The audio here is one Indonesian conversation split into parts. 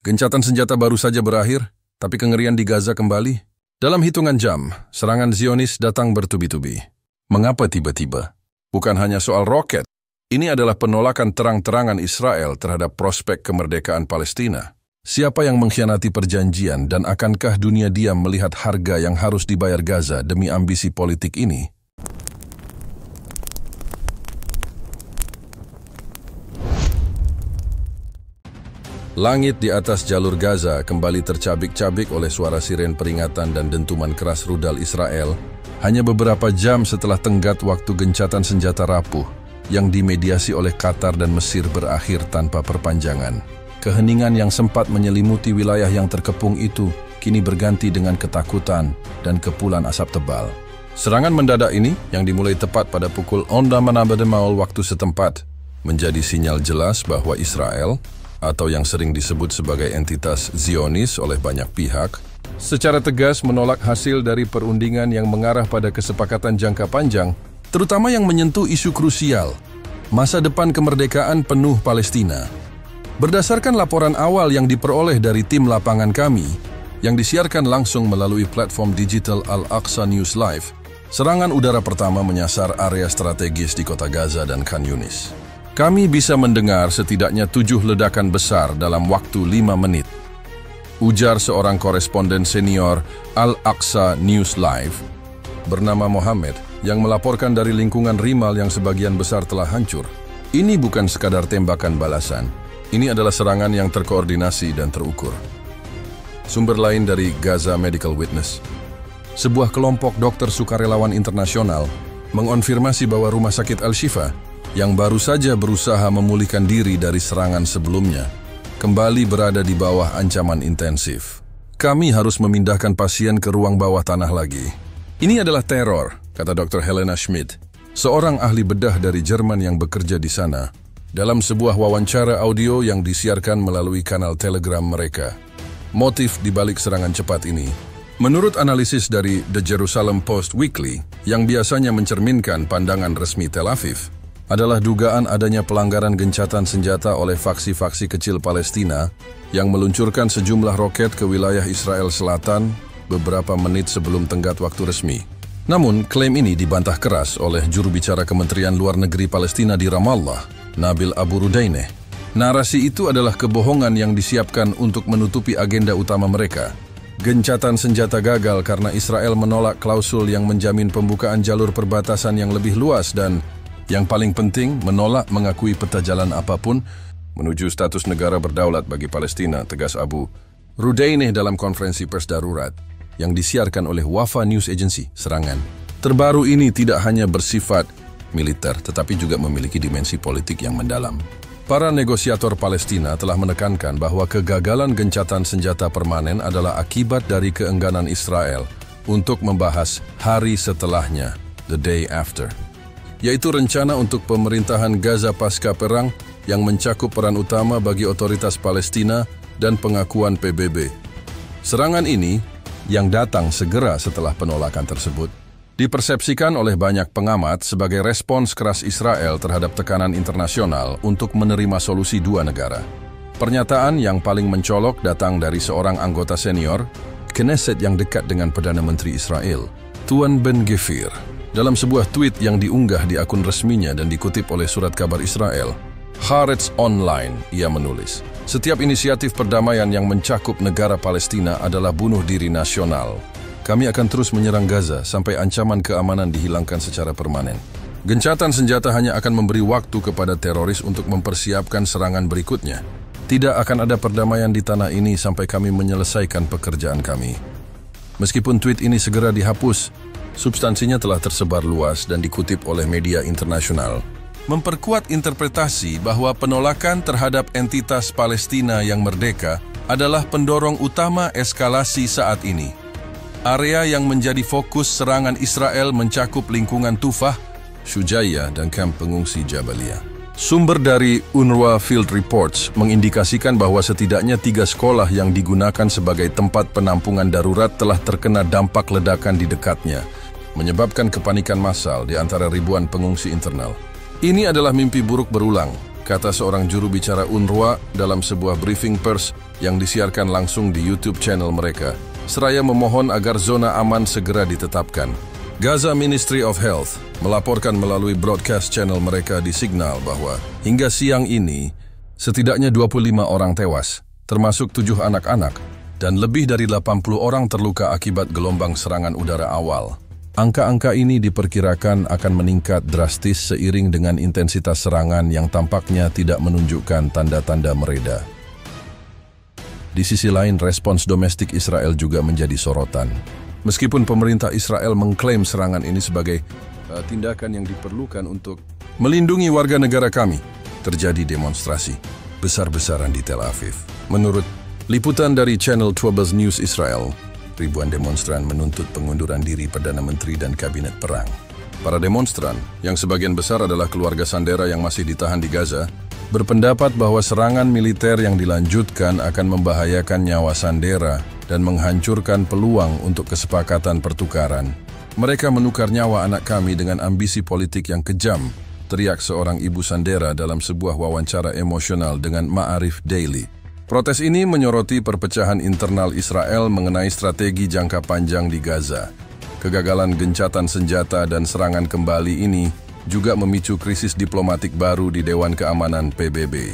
Gencatan senjata baru saja berakhir, tapi kengerian di Gaza kembali. Dalam hitungan jam, serangan Zionis datang bertubi-tubi. Mengapa tiba-tiba? Bukan hanya soal roket. Ini adalah penolakan terang-terangan Israel terhadap prospek kemerdekaan Palestina. Siapa yang mengkhianati perjanjian dan akankah dunia diam melihat harga yang harus dibayar Gaza demi ambisi politik ini? Langit di atas jalur Gaza kembali tercabik-cabik oleh suara siren peringatan dan dentuman keras rudal Israel hanya beberapa jam setelah tenggat waktu gencatan senjata rapuh yang dimediasi oleh Qatar dan Mesir berakhir tanpa perpanjangan. Keheningan yang sempat menyelimuti wilayah yang terkepung itu kini berganti dengan ketakutan dan kepulan asap tebal. Serangan mendadak ini yang dimulai tepat pada pukul 6.00 waktu setempat menjadi sinyal jelas bahwa Israel, atau yang sering disebut sebagai entitas Zionis oleh banyak pihak, secara tegas menolak hasil dari perundingan yang mengarah pada kesepakatan jangka panjang, terutama yang menyentuh isu krusial, masa depan kemerdekaan penuh Palestina. Berdasarkan laporan awal yang diperoleh dari tim lapangan kami, yang disiarkan langsung melalui platform digital Al-Aqsa News Live, serangan udara pertama menyasar area strategis di kota Gaza dan Khan Yunis. Kami bisa mendengar setidaknya 7 ledakan besar dalam waktu 5 menit. Ujar seorang koresponden senior Al-Aqsa News Live bernama Mohammed yang melaporkan dari lingkungan Rimal yang sebagian besar telah hancur. Ini bukan sekadar tembakan balasan. Ini adalah serangan yang terkoordinasi dan terukur. Sumber lain dari Gaza Medical Witness. Sebuah kelompok dokter sukarelawan internasional mengonfirmasi bahwa Rumah Sakit Al-Shifa yang baru saja berusaha memulihkan diri dari serangan sebelumnya, kembali berada di bawah ancaman intensif. Kami harus memindahkan pasien ke ruang bawah tanah lagi. Ini adalah teror, kata Dr. Helena Schmidt, seorang ahli bedah dari Jerman yang bekerja di sana, dalam sebuah wawancara audio yang disiarkan melalui kanal Telegram mereka. Motif di balik serangan cepat ini, menurut analisis dari The Jerusalem Post Weekly, yang biasanya mencerminkan pandangan resmi Tel Aviv, adalah dugaan adanya pelanggaran gencatan senjata oleh faksi-faksi kecil Palestina yang meluncurkan sejumlah roket ke wilayah Israel Selatan beberapa menit sebelum tenggat waktu resmi. Namun, klaim ini dibantah keras oleh juru bicara Kementerian Luar Negeri Palestina di Ramallah, Nabil Abu Rudaineh. Narasi itu adalah kebohongan yang disiapkan untuk menutupi agenda utama mereka. Gencatan senjata gagal karena Israel menolak klausul yang menjamin pembukaan jalur perbatasan yang lebih luas dan yang paling penting, menolak mengakui peta jalan apapun menuju status negara berdaulat bagi Palestina, tegas Abu Rudaineh dalam konferensi pers darurat yang disiarkan oleh Wafa News Agency. Serangan terbaru ini tidak hanya bersifat militer, tetapi juga memiliki dimensi politik yang mendalam. Para negosiator Palestina telah menekankan bahwa kegagalan gencatan senjata permanen adalah akibat dari keengganan Israel untuk membahas hari setelahnya, the day after, yaitu rencana untuk pemerintahan Gaza pasca perang yang mencakup peran utama bagi otoritas Palestina dan pengakuan PBB. Serangan ini, yang datang segera setelah penolakan tersebut, dipersepsikan oleh banyak pengamat sebagai respons keras Israel terhadap tekanan internasional untuk menerima solusi dua negara. Pernyataan yang paling mencolok datang dari seorang anggota senior Knesset yang dekat dengan Perdana Menteri Israel, Tuan Ben-Gvir. Dalam sebuah tweet yang diunggah di akun resminya dan dikutip oleh surat kabar Israel, Haaretz Online, ia menulis, "Setiap inisiatif perdamaian yang mencakup negara Palestina adalah bunuh diri nasional. Kami akan terus menyerang Gaza sampai ancaman keamanan dihilangkan secara permanen. Gencatan senjata hanya akan memberi waktu kepada teroris untuk mempersiapkan serangan berikutnya. Tidak akan ada perdamaian di tanah ini sampai kami menyelesaikan pekerjaan kami." Meskipun tweet ini segera dihapus, substansinya telah tersebar luas dan dikutip oleh media internasional, memperkuat interpretasi bahwa penolakan terhadap entitas Palestina yang merdeka adalah pendorong utama eskalasi saat ini. Area yang menjadi fokus serangan Israel mencakup lingkungan Tufah, Shujaiya, dan kamp pengungsi Jabalia. Sumber dari UNRWA Field Reports mengindikasikan bahwa setidaknya 3 sekolah yang digunakan sebagai tempat penampungan darurat telah terkena dampak ledakan di dekatnya, menyebabkan kepanikan massal di antara ribuan pengungsi internal. Ini adalah mimpi buruk berulang, kata seorang juru bicara UNRWA dalam sebuah briefing pers yang disiarkan langsung di YouTube channel mereka, seraya memohon agar zona aman segera ditetapkan. Gaza Ministry of Health melaporkan melalui broadcast channel mereka di Signal bahwa hingga siang ini, setidaknya 25 orang tewas, termasuk 7 anak-anak, dan lebih dari 80 orang terluka akibat gelombang serangan udara awal. Angka-angka ini diperkirakan akan meningkat drastis seiring dengan intensitas serangan yang tampaknya tidak menunjukkan tanda-tanda mereda. Di sisi lain, respons domestik Israel juga menjadi sorotan. Meskipun pemerintah Israel mengklaim serangan ini sebagai tindakan yang diperlukan untuk melindungi warga negara kami, terjadi demonstrasi besar-besaran di Tel Aviv. Menurut liputan dari Channel 12 News Israel, ribuan demonstran menuntut pengunduran diri Perdana Menteri dan Kabinet Perang. Para demonstran, yang sebagian besar adalah keluarga sandera yang masih ditahan di Gaza, berpendapat bahwa serangan militer yang dilanjutkan akan membahayakan nyawa sandera dan menghancurkan peluang untuk kesepakatan pertukaran. Mereka menukar nyawa anak kami dengan ambisi politik yang kejam, teriak seorang ibu sandera dalam sebuah wawancara emosional dengan Ma'arif Daily. Protes ini menyoroti perpecahan internal Israel mengenai strategi jangka panjang di Gaza. Kegagalan gencatan senjata dan serangan kembali ini juga memicu krisis diplomatik baru di Dewan Keamanan PBB.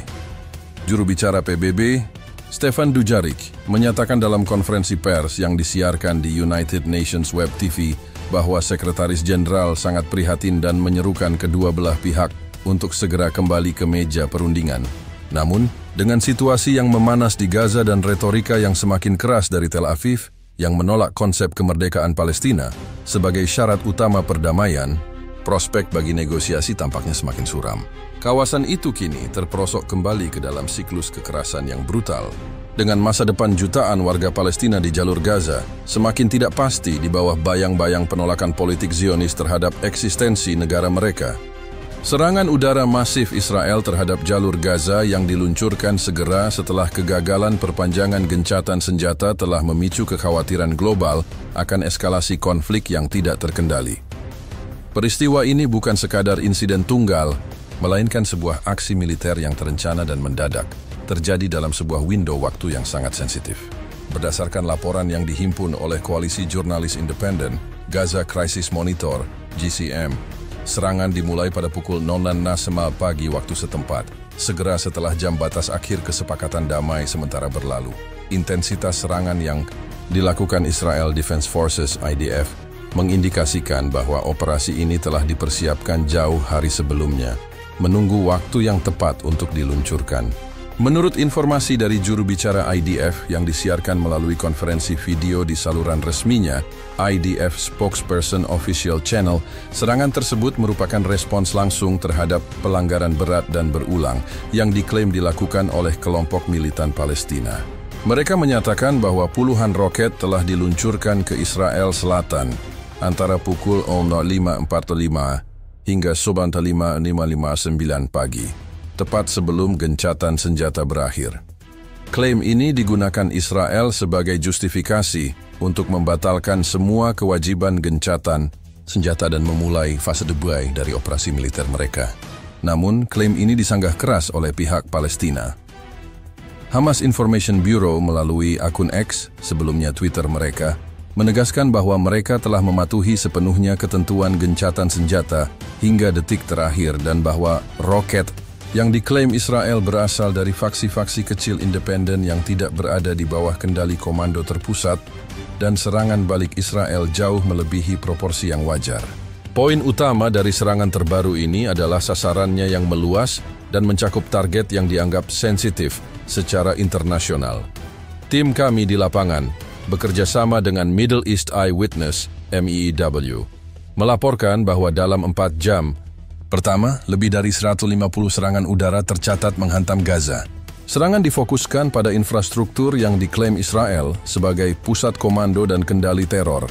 Juru bicara PBB, Stefan Dujarric, menyatakan dalam konferensi pers yang disiarkan di United Nations Web TV bahwa Sekretaris Jenderal sangat prihatin dan menyerukan kedua belah pihak untuk segera kembali ke meja perundingan. Namun, dengan situasi yang memanas di Gaza dan retorika yang semakin keras dari Tel Aviv yang menolak konsep kemerdekaan Palestina sebagai syarat utama perdamaian, prospek bagi negosiasi tampaknya semakin suram. Kawasan itu kini terperosok kembali ke dalam siklus kekerasan yang brutal. Dengan masa depan jutaan warga Palestina di jalur Gaza semakin tidak pasti di bawah bayang-bayang penolakan politik Zionis terhadap eksistensi negara mereka. Serangan udara masif Israel terhadap jalur Gaza yang diluncurkan segera setelah kegagalan perpanjangan gencatan senjata telah memicu kekhawatiran global akan eskalasi konflik yang tidak terkendali. Peristiwa ini bukan sekadar insiden tunggal, melainkan sebuah aksi militer yang terencana dan mendadak, terjadi dalam sebuah window waktu yang sangat sensitif. Berdasarkan laporan yang dihimpun oleh Koalisi Jurnalis Independen, Gaza Crisis Monitor, GCM, serangan dimulai pada pukul 06.00 pagi waktu setempat, segera setelah jam batas akhir kesepakatan damai sementara berlalu. Intensitas serangan yang dilakukan Israel Defense Forces (IDF) mengindikasikan bahwa operasi ini telah dipersiapkan jauh hari sebelumnya, menunggu waktu yang tepat untuk diluncurkan. Menurut informasi dari juru bicara IDF yang disiarkan melalui konferensi video di saluran resminya, IDF Spokesperson Official Channel, serangan tersebut merupakan respons langsung terhadap pelanggaran berat dan berulang yang diklaim dilakukan oleh kelompok militan Palestina. Mereka menyatakan bahwa puluhan roket telah diluncurkan ke Israel Selatan antara pukul 05.45 hingga 05.59 pagi, tepat sebelum gencatan senjata berakhir. Klaim ini digunakan Israel sebagai justifikasi untuk membatalkan semua kewajiban gencatan senjata dan memulai fase debuai dari operasi militer mereka. Namun, klaim ini disanggah keras oleh pihak Palestina. Hamas Information Bureau melalui akun X, sebelumnya Twitter mereka, menegaskan bahwa mereka telah mematuhi sepenuhnya ketentuan gencatan senjata hingga detik terakhir dan bahwa roket yang diklaim Israel berasal dari faksi-faksi kecil independen yang tidak berada di bawah kendali komando terpusat dan serangan balik Israel jauh melebihi proporsi yang wajar. Poin utama dari serangan terbaru ini adalah sasarannya yang meluas dan mencakup target yang dianggap sensitif secara internasional. Tim kami di lapangan bekerja sama dengan Middle East Eyewitness (MEEW) melaporkan bahwa dalam 4 jam pertama, lebih dari 150 serangan udara tercatat menghantam Gaza. Serangan difokuskan pada infrastruktur yang diklaim Israel sebagai pusat komando dan kendali teror.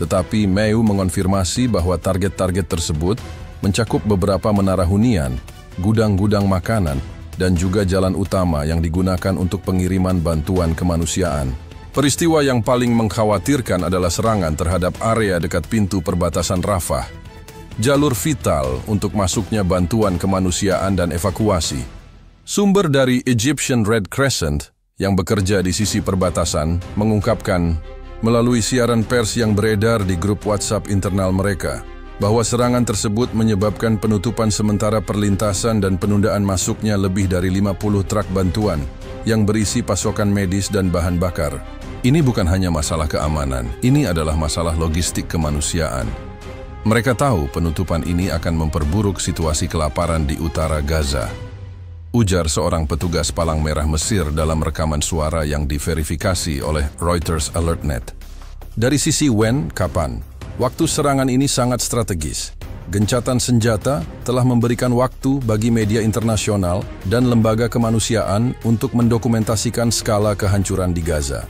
Tetapi MEU mengonfirmasi bahwa target-target tersebut mencakup beberapa menara hunian, gudang-gudang makanan, dan juga jalan utama yang digunakan untuk pengiriman bantuan kemanusiaan. Peristiwa yang paling mengkhawatirkan adalah serangan terhadap area dekat pintu perbatasan Rafah, jalur vital untuk masuknya bantuan kemanusiaan dan evakuasi. Sumber dari Egyptian Red Crescent yang bekerja di sisi perbatasan, mengungkapkan melalui siaran pers yang beredar di grup WhatsApp internal mereka bahwa serangan tersebut menyebabkan penutupan sementara perlintasan dan penundaan masuknya lebih dari 50 truk bantuan yang berisi pasokan medis dan bahan bakar. Ini bukan hanya masalah keamanan, ini adalah masalah logistik kemanusiaan. Mereka tahu penutupan ini akan memperburuk situasi kelaparan di utara Gaza. Ujar seorang petugas Palang Merah Mesir dalam rekaman suara yang diverifikasi oleh Reuters AlertNet. Dari sisi when, kapan? Waktu serangan ini sangat strategis. Gencatan senjata telah memberikan waktu bagi media internasional dan lembaga kemanusiaan untuk mendokumentasikan skala kehancuran di Gaza.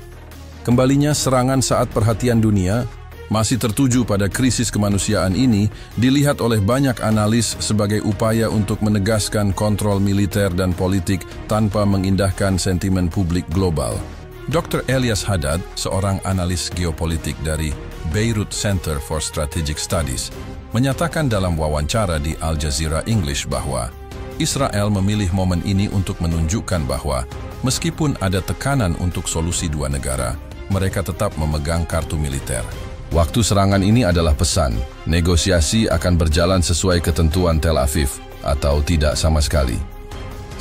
Kembalinya serangan saat perhatian dunia masih tertuju pada krisis kemanusiaan ini dilihat oleh banyak analis sebagai upaya untuk menegaskan kontrol militer dan politik tanpa mengindahkan sentimen publik global. Dr. Elias Haddad, seorang analis geopolitik dari Beirut Center for Strategic Studies, menyatakan dalam wawancara di Al Jazeera English bahwa Israel memilih momen ini untuk menunjukkan bahwa meskipun ada tekanan untuk solusi dua negara, mereka tetap memegang kartu militer. Waktu serangan ini adalah pesan, negosiasi akan berjalan sesuai ketentuan Tel Aviv atau tidak sama sekali.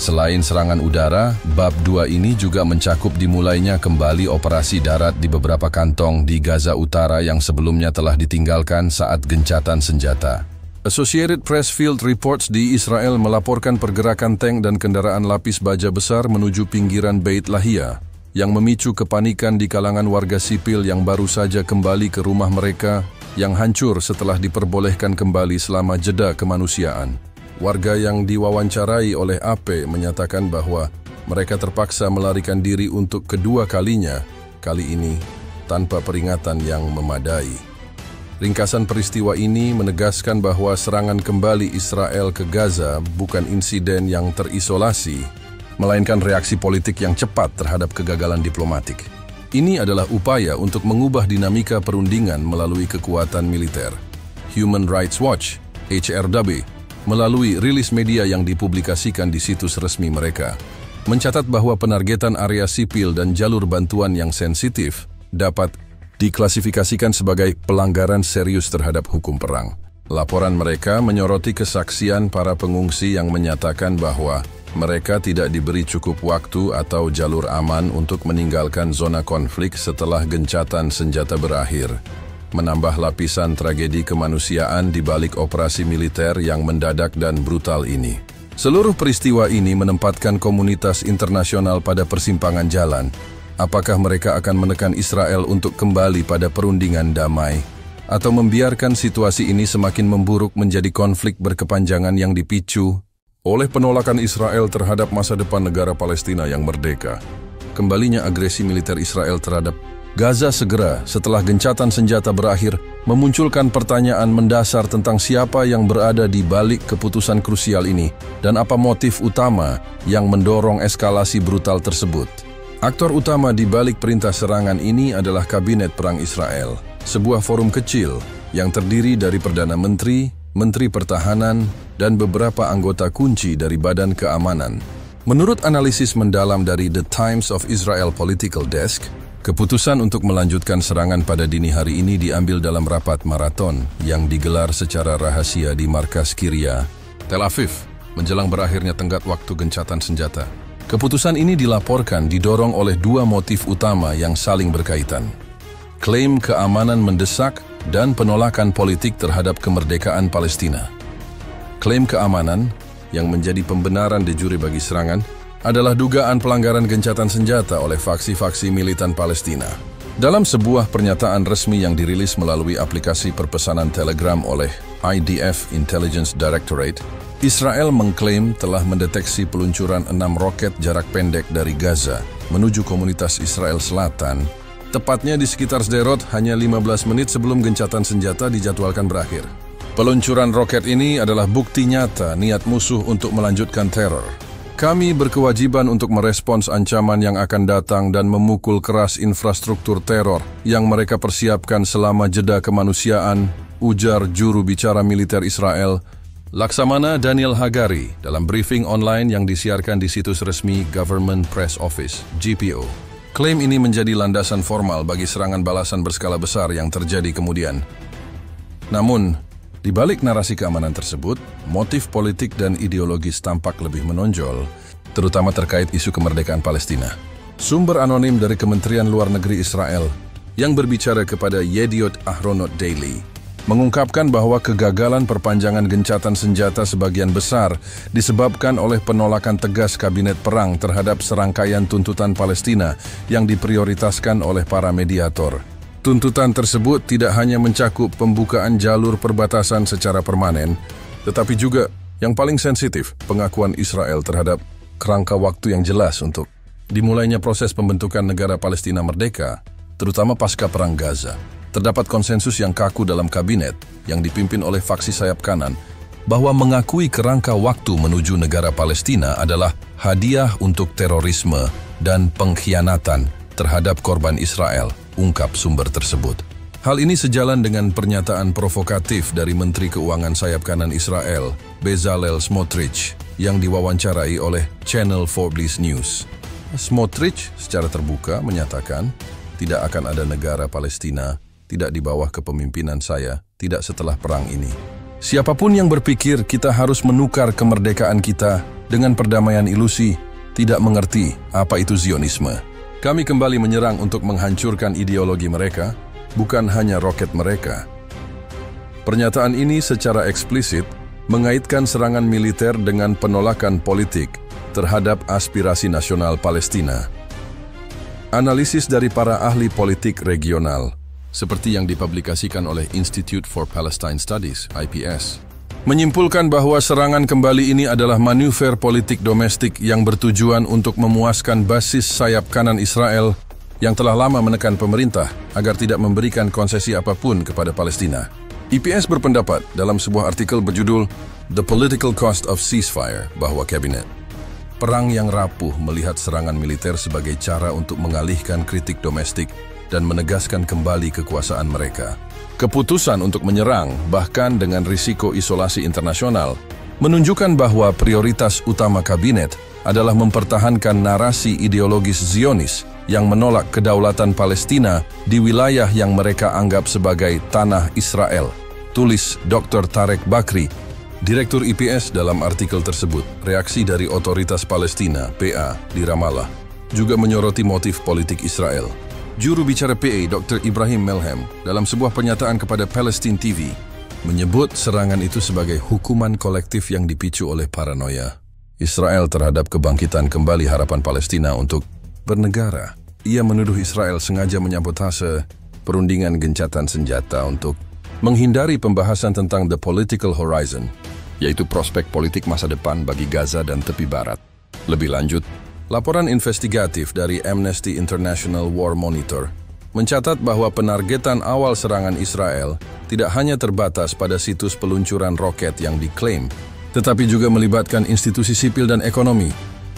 Selain serangan udara, bab 2 ini juga mencakup dimulainya kembali operasi darat di beberapa kantong di Gaza Utara yang sebelumnya telah ditinggalkan saat gencatan senjata. Associated Press Field Reports di Israel melaporkan pergerakan tank dan kendaraan lapis baja besar menuju pinggiran Beit Lahia, yang memicu kepanikan di kalangan warga sipil yang baru saja kembali ke rumah mereka yang hancur setelah diperbolehkan kembali selama jeda kemanusiaan. Warga yang diwawancarai oleh AP menyatakan bahwa mereka terpaksa melarikan diri untuk kedua kalinya, kali ini tanpa peringatan yang memadai. Ringkasan peristiwa ini menegaskan bahwa serangan kembali Israel ke Gaza bukan insiden yang terisolasi, melainkan reaksi politik yang cepat terhadap kegagalan diplomatik. Ini adalah upaya untuk mengubah dinamika perundingan melalui kekuatan militer. Human Rights Watch, HRW, melalui rilis media yang dipublikasikan di situs resmi mereka, mencatat bahwa penargetan area sipil dan jalur bantuan yang sensitif dapat diklasifikasikan sebagai pelanggaran serius terhadap hukum perang. Laporan mereka menyoroti kesaksian para pengungsi yang menyatakan bahwa mereka tidak diberi cukup waktu atau jalur aman untuk meninggalkan zona konflik setelah gencatan senjata berakhir, menambah lapisan tragedi kemanusiaan di balik operasi militer yang mendadak dan brutal ini. Seluruh peristiwa ini menempatkan komunitas internasional pada persimpangan jalan. Apakah mereka akan menekan Israel untuk kembali pada perundingan damai, atau membiarkan situasi ini semakin memburuk menjadi konflik berkepanjangan yang dipicu oleh penolakan Israel terhadap masa depan negara Palestina yang merdeka? Kembalinya agresi militer Israel terhadap Gaza segera setelah gencatan senjata berakhir memunculkan pertanyaan mendasar tentang siapa yang berada di balik keputusan krusial ini dan apa motif utama yang mendorong eskalasi brutal tersebut. Aktor utama di balik perintah serangan ini adalah Kabinet Perang Israel, sebuah forum kecil yang terdiri dari Perdana Menteri, Menteri Pertahanan, dan beberapa anggota kunci dari Badan Keamanan. Menurut analisis mendalam dari The Times of Israel Political Desk, keputusan untuk melanjutkan serangan pada dini hari ini diambil dalam rapat maraton yang digelar secara rahasia di markas Kiryat, Tel Aviv, menjelang berakhirnya tenggat waktu gencatan senjata. Keputusan ini dilaporkan didorong oleh dua motif utama yang saling berkaitan: klaim keamanan mendesak dan penolakan politik terhadap kemerdekaan Palestina. Klaim keamanan, yang menjadi pembenaran de jure bagi serangan, adalah dugaan pelanggaran gencatan senjata oleh faksi-faksi militan Palestina. Dalam sebuah pernyataan resmi yang dirilis melalui aplikasi perpesanan Telegram oleh IDF Intelligence Directorate, Israel mengklaim telah mendeteksi peluncuran 6 roket jarak pendek dari Gaza menuju komunitas Israel Selatan, tepatnya di sekitar Sderot hanya 15 menit sebelum gencatan senjata dijadwalkan berakhir. Peluncuran roket ini adalah bukti nyata niat musuh untuk melanjutkan teror. Kami berkewajiban untuk merespons ancaman yang akan datang dan memukul keras infrastruktur teror yang mereka persiapkan selama jeda kemanusiaan, ujar juru bicara militer Israel, Laksamana Daniel Hagari dalam briefing online yang disiarkan di situs resmi Government Press Office, GPO. Klaim ini menjadi landasan formal bagi serangan balasan berskala besar yang terjadi kemudian. Namun, di balik narasi keamanan tersebut, motif politik dan ideologis tampak lebih menonjol, terutama terkait isu kemerdekaan Palestina. Sumber anonim dari Kementerian Luar Negeri Israel yang berbicara kepada Yediot Ahronot Daily mengungkapkan bahwa kegagalan perpanjangan gencatan senjata sebagian besar disebabkan oleh penolakan tegas Kabinet Perang terhadap serangkaian tuntutan Palestina yang diprioritaskan oleh para mediator. Tuntutan tersebut tidak hanya mencakup pembukaan jalur perbatasan secara permanen, tetapi juga yang paling sensitif, pengakuan Israel terhadap kerangka waktu yang jelas untuk dimulainya proses pembentukan negara Palestina merdeka, terutama pasca Perang Gaza. Terdapat konsensus yang kaku dalam kabinet yang dipimpin oleh faksi sayap kanan bahwa mengakui kerangka waktu menuju negara Palestina adalah hadiah untuk terorisme dan pengkhianatan terhadap korban Israel, ungkap sumber tersebut. Hal ini sejalan dengan pernyataan provokatif dari Menteri Keuangan sayap kanan Israel, Bezalel Smotrich, yang diwawancarai oleh channel Forbes News. Smotrich secara terbuka menyatakan, tidak akan ada negara Palestina tidak di bawah kepemimpinan saya, tidak setelah perang ini. Siapapun yang berpikir kita harus menukar kemerdekaan kita dengan perdamaian ilusi, tidak mengerti apa itu Zionisme. Kami kembali menyerang untuk menghancurkan ideologi mereka, bukan hanya roket mereka. Pernyataan ini secara eksplisit mengaitkan serangan militer dengan penolakan politik terhadap aspirasi nasional Palestina. Analisis dari para ahli politik regional, seperti yang dipublikasikan oleh Institute for Palestine Studies, IPS, menyimpulkan bahwa serangan kembali ini adalah manuver politik domestik yang bertujuan untuk memuaskan basis sayap kanan Israel yang telah lama menekan pemerintah agar tidak memberikan konsesi apapun kepada Palestina. IPS berpendapat dalam sebuah artikel berjudul The Political Cost of Ceasefire bahwa kabinet perang yang rapuh melihat serangan militer sebagai cara untuk mengalihkan kritik domestik dan menegaskan kembali kekuasaan mereka. Keputusan untuk menyerang, bahkan dengan risiko isolasi internasional, menunjukkan bahwa prioritas utama kabinet adalah mempertahankan narasi ideologis Zionis yang menolak kedaulatan Palestina di wilayah yang mereka anggap sebagai tanah Israel. Tulis Dr. Tarek Bakri, Direktur IPS dalam artikel tersebut. Reaksi dari otoritas Palestina, PA, di Ramallah, juga menyoroti motif politik Israel. Juru bicara PA Dr. Ibrahim Melhem dalam sebuah pernyataan kepada Palestine TV menyebut serangan itu sebagai hukuman kolektif yang dipicu oleh paranoia Israel terhadap kebangkitan kembali harapan Palestina untuk bernegara. Ia menuduh Israel sengaja menyabotase perundingan gencatan senjata untuk menghindari pembahasan tentang the political horizon, yaitu prospek politik masa depan bagi Gaza dan tepi barat. Lebih lanjut, laporan investigatif dari Amnesty International War Monitor mencatat bahwa penargetan awal serangan Israel tidak hanya terbatas pada situs peluncuran roket yang diklaim, tetapi juga melibatkan institusi sipil dan ekonomi.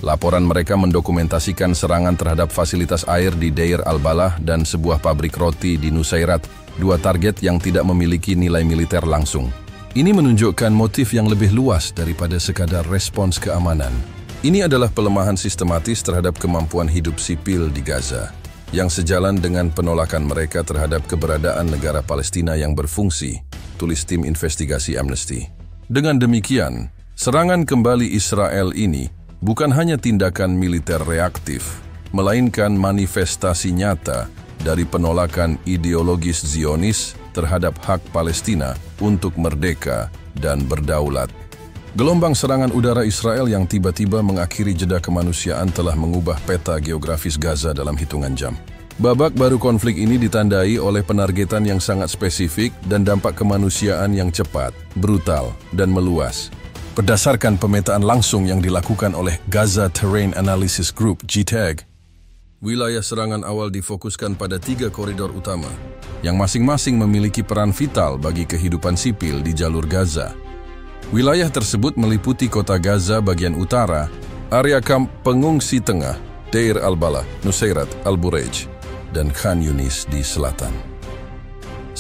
Laporan mereka mendokumentasikan serangan terhadap fasilitas air di Deir al-Balah dan sebuah pabrik roti di Nusairat, dua target yang tidak memiliki nilai militer langsung. Ini menunjukkan motif yang lebih luas daripada sekadar respons keamanan. Ini adalah pelemahan sistematis terhadap kemampuan hidup sipil di Gaza, yang sejalan dengan penolakan mereka terhadap keberadaan negara Palestina yang berfungsi, tulis tim investigasi Amnesty. Dengan demikian, serangan kembali Israel ini bukan hanya tindakan militer reaktif, melainkan manifestasi nyata dari penolakan ideologis Zionis terhadap hak Palestina untuk merdeka dan berdaulat. Gelombang serangan udara Israel yang tiba-tiba mengakhiri jeda kemanusiaan telah mengubah peta geografis Gaza dalam hitungan jam. Babak baru konflik ini ditandai oleh penargetan yang sangat spesifik dan dampak kemanusiaan yang cepat, brutal, dan meluas. Berdasarkan pemetaan langsung yang dilakukan oleh Gaza Terrain Analysis Group (GTAG), wilayah serangan awal difokuskan pada 3 koridor utama, yang masing-masing memiliki peran vital bagi kehidupan sipil di jalur Gaza. Wilayah tersebut meliputi kota Gaza bagian utara, area kamp pengungsi tengah, Deir al-Balah, Nusairat, Al-Bureij, dan Khan Yunis di selatan.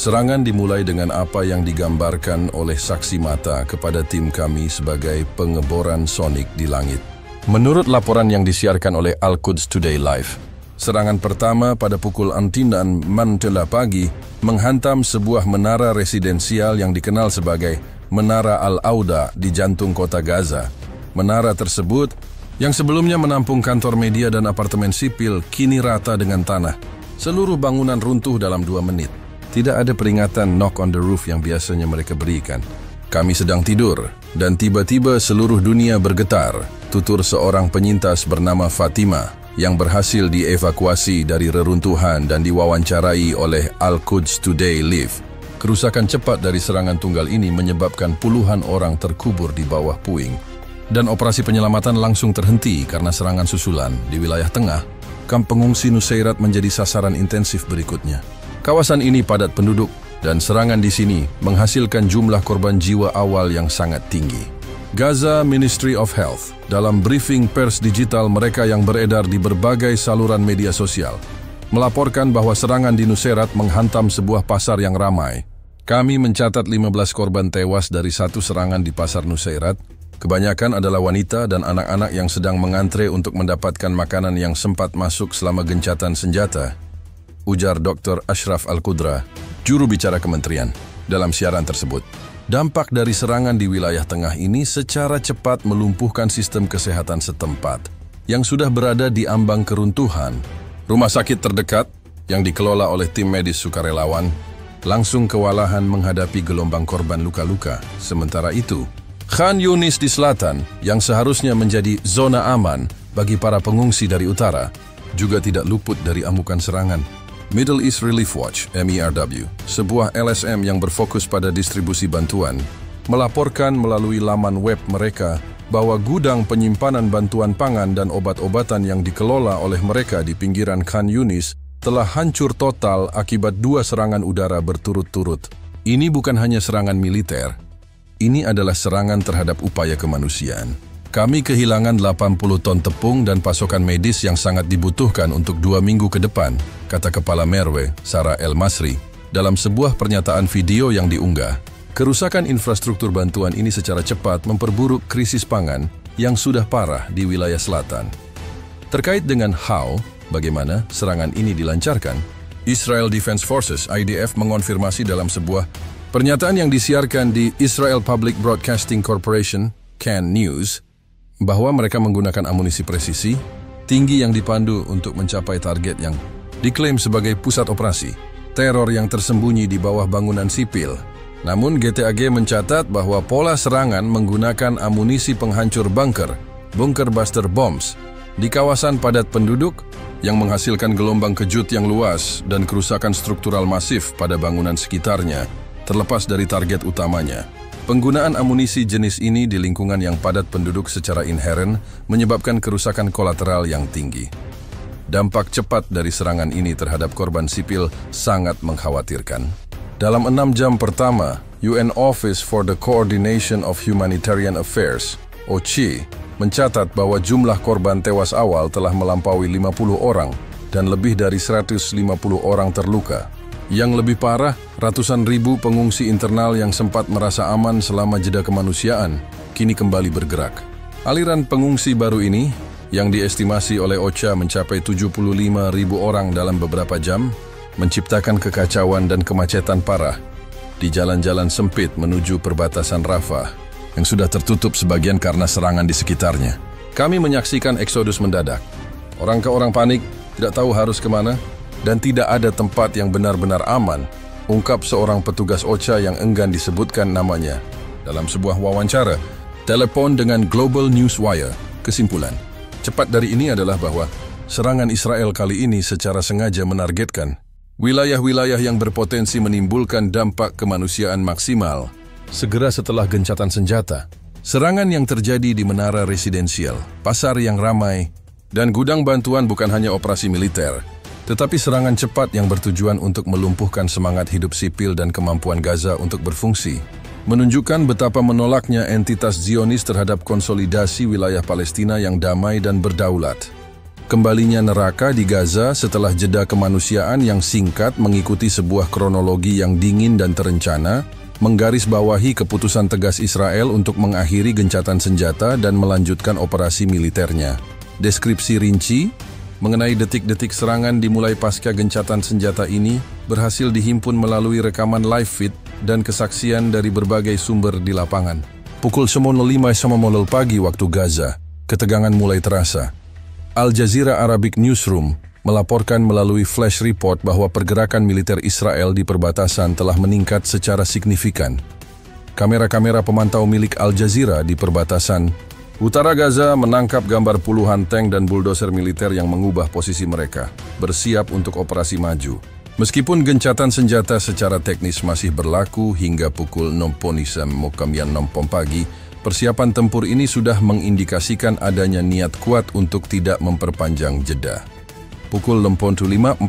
Serangan dimulai dengan apa yang digambarkan oleh saksi mata kepada tim kami sebagai pengeboran sonik di langit. Menurut laporan yang disiarkan oleh Al-Quds Today Live, serangan pertama pada pukul 6 pagi menghantam sebuah menara residensial yang dikenal sebagai Menara Al-Auda di jantung kota Gaza. Menara tersebut, yang sebelumnya menampung kantor media dan apartemen sipil, kini rata dengan tanah. Seluruh bangunan runtuh dalam 2 menit. Tidak ada peringatan knock on the roof yang biasanya mereka berikan. Kami sedang tidur, dan tiba-tiba seluruh dunia bergetar, tutur seorang penyintas bernama Fatima yang berhasil dievakuasi dari reruntuhan dan diwawancarai oleh Al-Quds Today Live. Kerusakan cepat dari serangan tunggal ini menyebabkan puluhan orang terkubur di bawah puing. Dan operasi penyelamatan langsung terhenti karena serangan susulan di wilayah tengah. Kamp pengungsi Nusairat menjadi sasaran intensif berikutnya. Kawasan ini padat penduduk dan serangan di sini menghasilkan jumlah korban jiwa awal yang sangat tinggi. Gaza Ministry of Health dalam briefing pers digital mereka yang beredar di berbagai saluran media sosial melaporkan bahwa serangan di Nusairat menghantam sebuah pasar yang ramai. Kami mencatat 15 korban tewas dari satu serangan di pasar Nusairat. Kebanyakan adalah wanita dan anak-anak yang sedang mengantre untuk mendapatkan makanan yang sempat masuk selama gencatan senjata, ujar Dr. Ashraf Al-Qudra, juru bicara kementerian, dalam siaran tersebut. Dampak dari serangan di wilayah tengah ini secara cepat melumpuhkan sistem kesehatan setempat yang sudah berada di ambang keruntuhan. Rumah sakit terdekat yang dikelola oleh tim medis sukarelawan langsung kewalahan menghadapi gelombang korban luka-luka. Sementara itu, Khan Yunis di selatan yang seharusnya menjadi zona aman bagi para pengungsi dari utara juga tidak luput dari amukan serangan. Middle East Relief Watch, MERW, sebuah LSM yang berfokus pada distribusi bantuan, melaporkan melalui laman web mereka bahwa gudang penyimpanan bantuan pangan dan obat-obatan yang dikelola oleh mereka di pinggiran Khan Yunis telah hancur total akibat 2 serangan udara berturut-turut. Ini bukan hanya serangan militer, ini adalah serangan terhadap upaya kemanusiaan. Kami kehilangan 80 ton tepung dan pasokan medis yang sangat dibutuhkan untuk 2 minggu ke depan, kata Kepala Merwe, Sarah El Masri, dalam sebuah pernyataan video yang diunggah. Kerusakan infrastruktur bantuan ini secara cepat memperburuk krisis pangan yang sudah parah di wilayah selatan. Terkait dengan bagaimana serangan ini dilancarkan, Israel Defense Forces (IDF) mengonfirmasi dalam sebuah pernyataan yang disiarkan di Israel Public Broadcasting Corporation (CAN) News bahwa mereka menggunakan amunisi presisi tinggi yang dipandu untuk mencapai target yang diklaim sebagai pusat operasi teror yang tersembunyi di bawah bangunan sipil. Namun GTAG mencatat bahwa pola serangan menggunakan amunisi penghancur bunker buster bombs, di kawasan padat penduduk yang menghasilkan gelombang kejut yang luas dan kerusakan struktural masif pada bangunan sekitarnya, terlepas dari target utamanya. Penggunaan amunisi jenis ini di lingkungan yang padat penduduk secara inheren menyebabkan kerusakan kolateral yang tinggi. Dampak cepat dari serangan ini terhadap korban sipil sangat mengkhawatirkan. Dalam 6 jam pertama, UN Office for the Coordination of Humanitarian Affairs, OCHA, mencatat bahwa jumlah korban tewas awal telah melampaui 50 orang dan lebih dari 150 orang terluka. Yang lebih parah, ratusan ribu pengungsi internal yang sempat merasa aman selama jeda kemanusiaan kini kembali bergerak. Aliran pengungsi baru ini, yang diestimasi oleh OCHA mencapai 75.000 orang dalam beberapa jam, menciptakan kekacauan dan kemacetan parah di jalan-jalan sempit menuju perbatasan Rafah yang sudah tertutup sebagian karena serangan di sekitarnya. Kami menyaksikan eksodus mendadak. Orang panik, tidak tahu harus kemana, dan tidak ada tempat yang benar-benar aman, ungkap seorang petugas OCHA yang enggan disebutkan namanya. Dalam sebuah wawancara, telepon dengan Global Newswire, kesimpulan cepat dari ini adalah bahwa serangan Israel kali ini secara sengaja menargetkan wilayah-wilayah yang berpotensi menimbulkan dampak kemanusiaan maksimal segera setelah gencatan senjata. Serangan yang terjadi di menara residensial, pasar yang ramai, dan gudang bantuan bukan hanya operasi militer, tetapi serangan cepat yang bertujuan untuk melumpuhkan semangat hidup sipil dan kemampuan Gaza untuk berfungsi, menunjukkan betapa menolaknya entitas Zionis terhadap konsolidasi wilayah Palestina yang damai dan berdaulat. Kembalinya neraka di Gaza setelah jeda kemanusiaan yang singkat mengikuti sebuah kronologi yang dingin dan terencana, menggarisbawahi keputusan tegas Israel untuk mengakhiri gencatan senjata dan melanjutkan operasi militernya. Deskripsi rinci mengenai detik-detik serangan dimulai pasca gencatan senjata ini berhasil dihimpun melalui rekaman live feed dan kesaksian dari berbagai sumber di lapangan. Pukul 5:05 pagi waktu Gaza, ketegangan mulai terasa. Al Jazeera Arabic Newsroom melaporkan melalui flash report bahwa pergerakan militer Israel di perbatasan telah meningkat secara signifikan. Kamera-kamera pemantau milik Al Jazeera di perbatasan utara Gaza menangkap gambar puluhan tank dan bulldozer militer yang mengubah posisi mereka, bersiap untuk operasi maju. Meskipun gencatan senjata secara teknis masih berlaku hingga pukul 6 pagi, persiapan tempur ini sudah mengindikasikan adanya niat kuat untuk tidak memperpanjang jeda. Pukul 5:45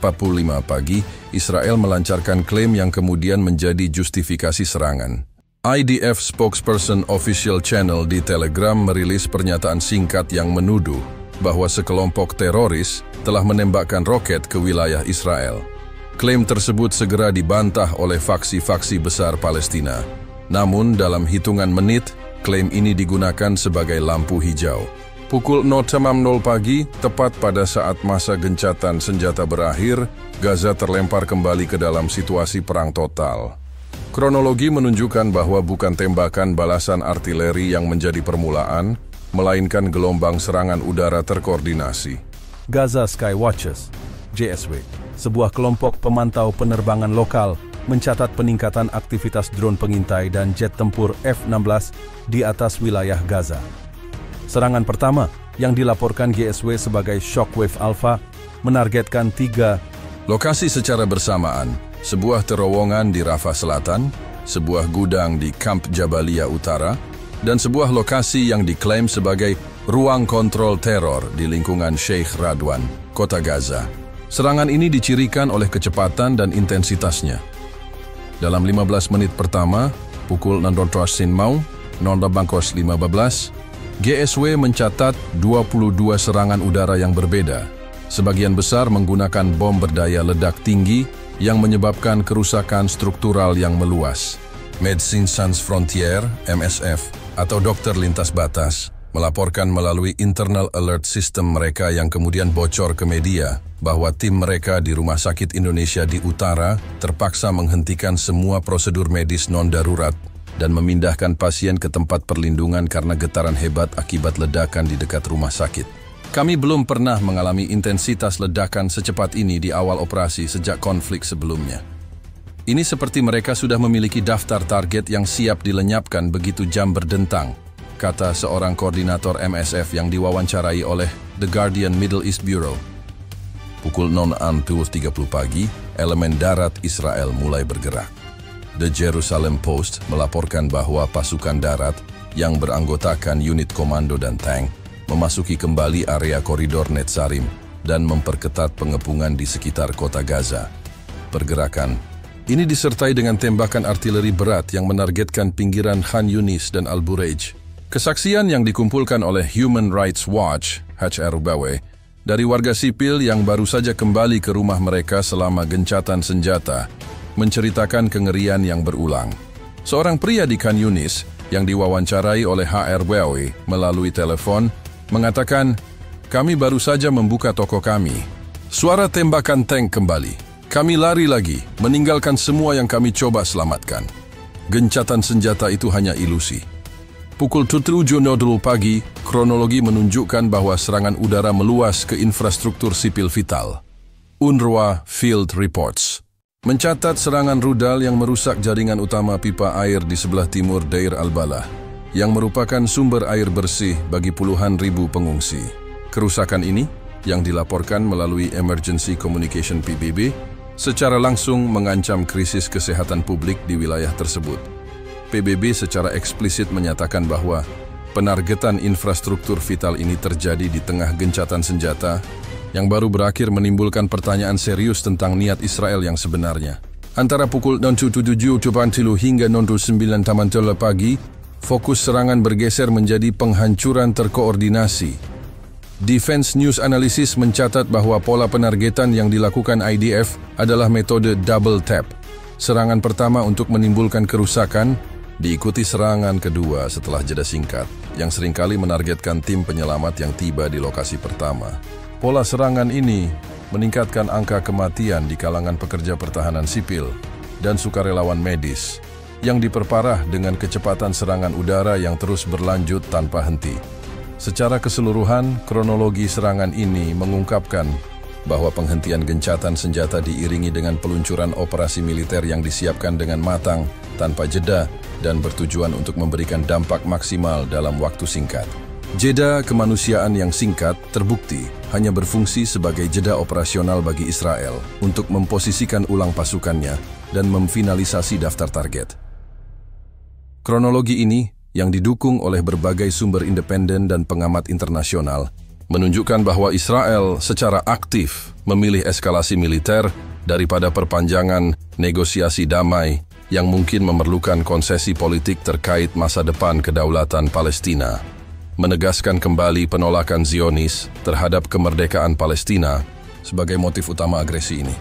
pagi, Israel melancarkan klaim yang kemudian menjadi justifikasi serangan. IDF spokesperson official channel di Telegram merilis pernyataan singkat yang menuduh bahwa sekelompok teroris telah menembakkan roket ke wilayah Israel. Klaim tersebut segera dibantah oleh faksi-faksi besar Palestina. Namun dalam hitungan menit, klaim ini digunakan sebagai lampu hijau. Pukul 0:00 pagi, tepat pada saat masa gencatan senjata berakhir, Gaza terlempar kembali ke dalam situasi perang total. Kronologi menunjukkan bahwa bukan tembakan balasan artileri yang menjadi permulaan, melainkan gelombang serangan udara terkoordinasi. Gaza Sky Watches, GSW, sebuah kelompok pemantau penerbangan lokal, mencatat peningkatan aktivitas drone pengintai dan jet tempur F-16 di atas wilayah Gaza. Serangan pertama, yang dilaporkan GSW sebagai Shockwave Alpha, menargetkan 3 lokasi secara bersamaan, sebuah terowongan di Rafah Selatan, sebuah gudang di Kamp Jabalia Utara, dan sebuah lokasi yang diklaim sebagai ruang kontrol teror di lingkungan Sheikh Radwan, kota Gaza. Serangan ini dicirikan oleh kecepatan dan intensitasnya. Dalam 15 menit pertama, pukul 15:15, GSW mencatat 22 serangan udara yang berbeda, sebagian besar menggunakan bom berdaya ledak tinggi yang menyebabkan kerusakan struktural yang meluas. Médecins Sans Frontières, MSF, atau Dokter Lintas Batas, melaporkan melalui internal alert system mereka yang kemudian bocor ke media bahwa tim mereka di Rumah Sakit Indonesia di Utara terpaksa menghentikan semua prosedur medis non-darurat dan memindahkan pasien ke tempat perlindungan karena getaran hebat akibat ledakan di dekat rumah sakit. Kami belum pernah mengalami intensitas ledakan secepat ini di awal operasi sejak konflik sebelumnya. Ini seperti mereka sudah memiliki daftar target yang siap dilenyapkan begitu jam berdentang, kata seorang koordinator MSF yang diwawancarai oleh The Guardian Middle East Bureau. Pukul 06:30 pagi, elemen darat Israel mulai bergerak. The Jerusalem Post melaporkan bahwa pasukan darat yang beranggotakan unit komando dan tank memasuki kembali area koridor Netzarim dan memperketat pengepungan di sekitar kota Gaza. Pergerakan ini disertai dengan tembakan artileri berat yang menargetkan pinggiran Khan Yunis dan Al-Bureij. Kesaksian yang dikumpulkan oleh Human Rights Watch, HRW, dari warga sipil yang baru saja kembali ke rumah mereka selama gencatan senjata, menceritakan kengerian yang berulang. Seorang pria di Khan Yunis yang diwawancarai oleh HRW melalui telepon mengatakan, "Kami baru saja membuka toko kami. Suara tembakan tank kembali. Kami lari lagi, meninggalkan semua yang kami coba selamatkan. Gencatan senjata itu hanya ilusi." Pukul 7:00 pagi, kronologi menunjukkan bahwa serangan udara meluas ke infrastruktur sipil vital. UNRWA Field Reports mencatat serangan rudal yang merusak jaringan utama pipa air di sebelah timur Deir al-Balah, yang merupakan sumber air bersih bagi puluhan ribu pengungsi. Kerusakan ini, yang dilaporkan melalui Emergency Communication PBB, secara langsung mengancam krisis kesehatan publik di wilayah tersebut. PBB secara eksplisit menyatakan bahwa penargetan infrastruktur vital ini terjadi di tengah gencatan senjata yang baru berakhir menimbulkan pertanyaan serius tentang niat Israel yang sebenarnya. Antara pukul 07:30 hingga 09:00 pagi, fokus serangan bergeser menjadi penghancuran terkoordinasi. Defense News Analysis mencatat bahwa pola penargetan yang dilakukan IDF adalah metode double tap. Serangan pertama untuk menimbulkan kerusakan, diikuti serangan kedua setelah jeda singkat, yang seringkali menargetkan tim penyelamat yang tiba di lokasi pertama. Pola serangan ini meningkatkan angka kematian di kalangan pekerja pertahanan sipil dan sukarelawan medis, yang diperparah dengan kecepatan serangan udara yang terus berlanjut tanpa henti. Secara keseluruhan, kronologi serangan ini mengungkapkan bahwa penghentian gencatan senjata diiringi dengan peluncuran operasi militer yang disiapkan dengan matang, tanpa jeda, dan bertujuan untuk memberikan dampak maksimal dalam waktu singkat. Jeda kemanusiaan yang singkat terbukti hanya berfungsi sebagai jeda operasional bagi Israel untuk memposisikan ulang pasukannya dan memfinalisasi daftar target. Kronologi ini yang didukung oleh berbagai sumber independen dan pengamat internasional, menunjukkan bahwa Israel secara aktif memilih eskalasi militer daripada perpanjangan negosiasi damai yang mungkin memerlukan konsesi politik terkait masa depan kedaulatan Palestina, menegaskan kembali penolakan Zionis terhadap kemerdekaan Palestina sebagai motif utama agresi ini.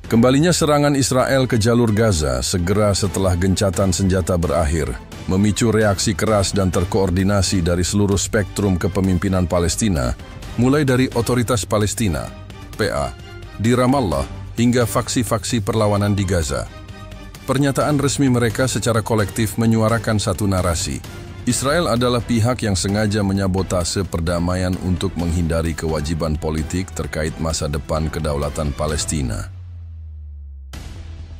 Kembalinya serangan Israel ke jalur Gaza segera setelah gencatan senjata berakhir, memicu reaksi keras dan terkoordinasi dari seluruh spektrum kepemimpinan Palestina, mulai dari Otoritas Palestina, PA, di Ramallah, hingga faksi-faksi perlawanan di Gaza. Pernyataan resmi mereka secara kolektif menyuarakan satu narasi. Israel adalah pihak yang sengaja menyabotase perdamaian untuk menghindari kewajiban politik terkait masa depan kedaulatan Palestina.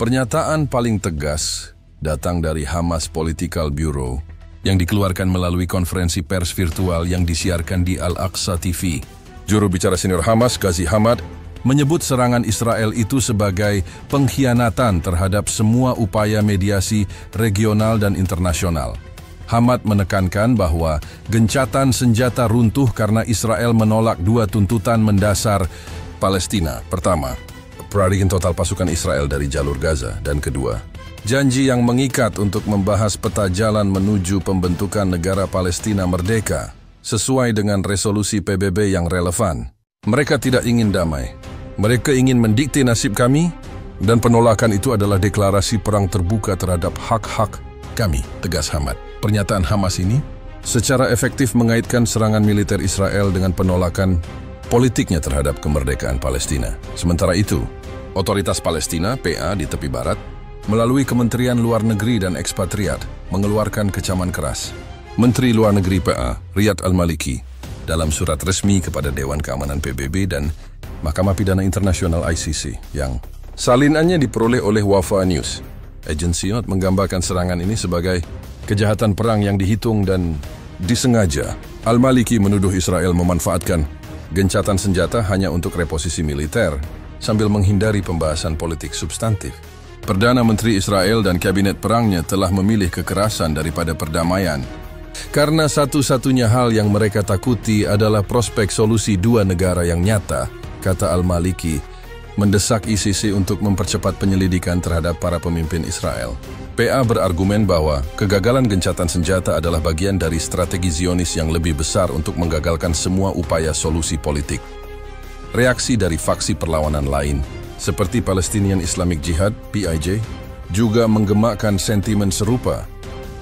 Pernyataan paling tegas datang dari Hamas Political Bureau yang dikeluarkan melalui konferensi pers virtual yang disiarkan di Al-Aqsa TV. Juru bicara senior Hamas, Ghazi Hamad, menyebut serangan Israel itu sebagai pengkhianatan terhadap semua upaya mediasi regional dan internasional. Hamad menekankan bahwa gencatan senjata runtuh karena Israel menolak dua tuntutan mendasar Palestina. Pertama, peralihan total pasukan Israel dari jalur Gaza, dan kedua, janji yang mengikat untuk membahas peta jalan menuju pembentukan negara Palestina merdeka sesuai dengan resolusi PBB yang relevan. Mereka tidak ingin damai. Mereka ingin mendikte nasib kami, dan penolakan itu adalah deklarasi perang terbuka terhadap hak-hak kami, tegas Hamad. Pernyataan Hamas ini secara efektif mengaitkan serangan militer Israel dengan penolakan politiknya terhadap kemerdekaan Palestina. Sementara itu, Otoritas Palestina, PA, di tepi barat, melalui Kementerian Luar Negeri dan Ekspatriat, mengeluarkan kecaman keras. Menteri Luar Negeri PA, Riyad Al-Maliki, dalam surat resmi kepada Dewan Keamanan PBB dan Mahkamah Pidana Internasional ICC, yang salinannya diperoleh oleh Wafa News. Agensi Not menggambarkan serangan ini sebagai kejahatan perang yang dihitung dan disengaja. Al-Maliki menuduh Israel memanfaatkan gencatan senjata hanya untuk reposisi militer, sambil menghindari pembahasan politik substantif. Perdana Menteri Israel dan Kabinet Perangnya telah memilih kekerasan daripada perdamaian, karena satu-satunya hal yang mereka takuti adalah prospek solusi dua negara yang nyata, kata Al-Maliki, mendesak ICC untuk mempercepat penyelidikan terhadap para pemimpin Israel. PA berargumen bahwa kegagalan gencatan senjata adalah bagian dari strategi Zionis yang lebih besar untuk menggagalkan semua upaya solusi politik. Reaksi dari faksi perlawanan lain, seperti Palestinian Islamic Jihad, PIJ, juga menggemakkan sentimen serupa,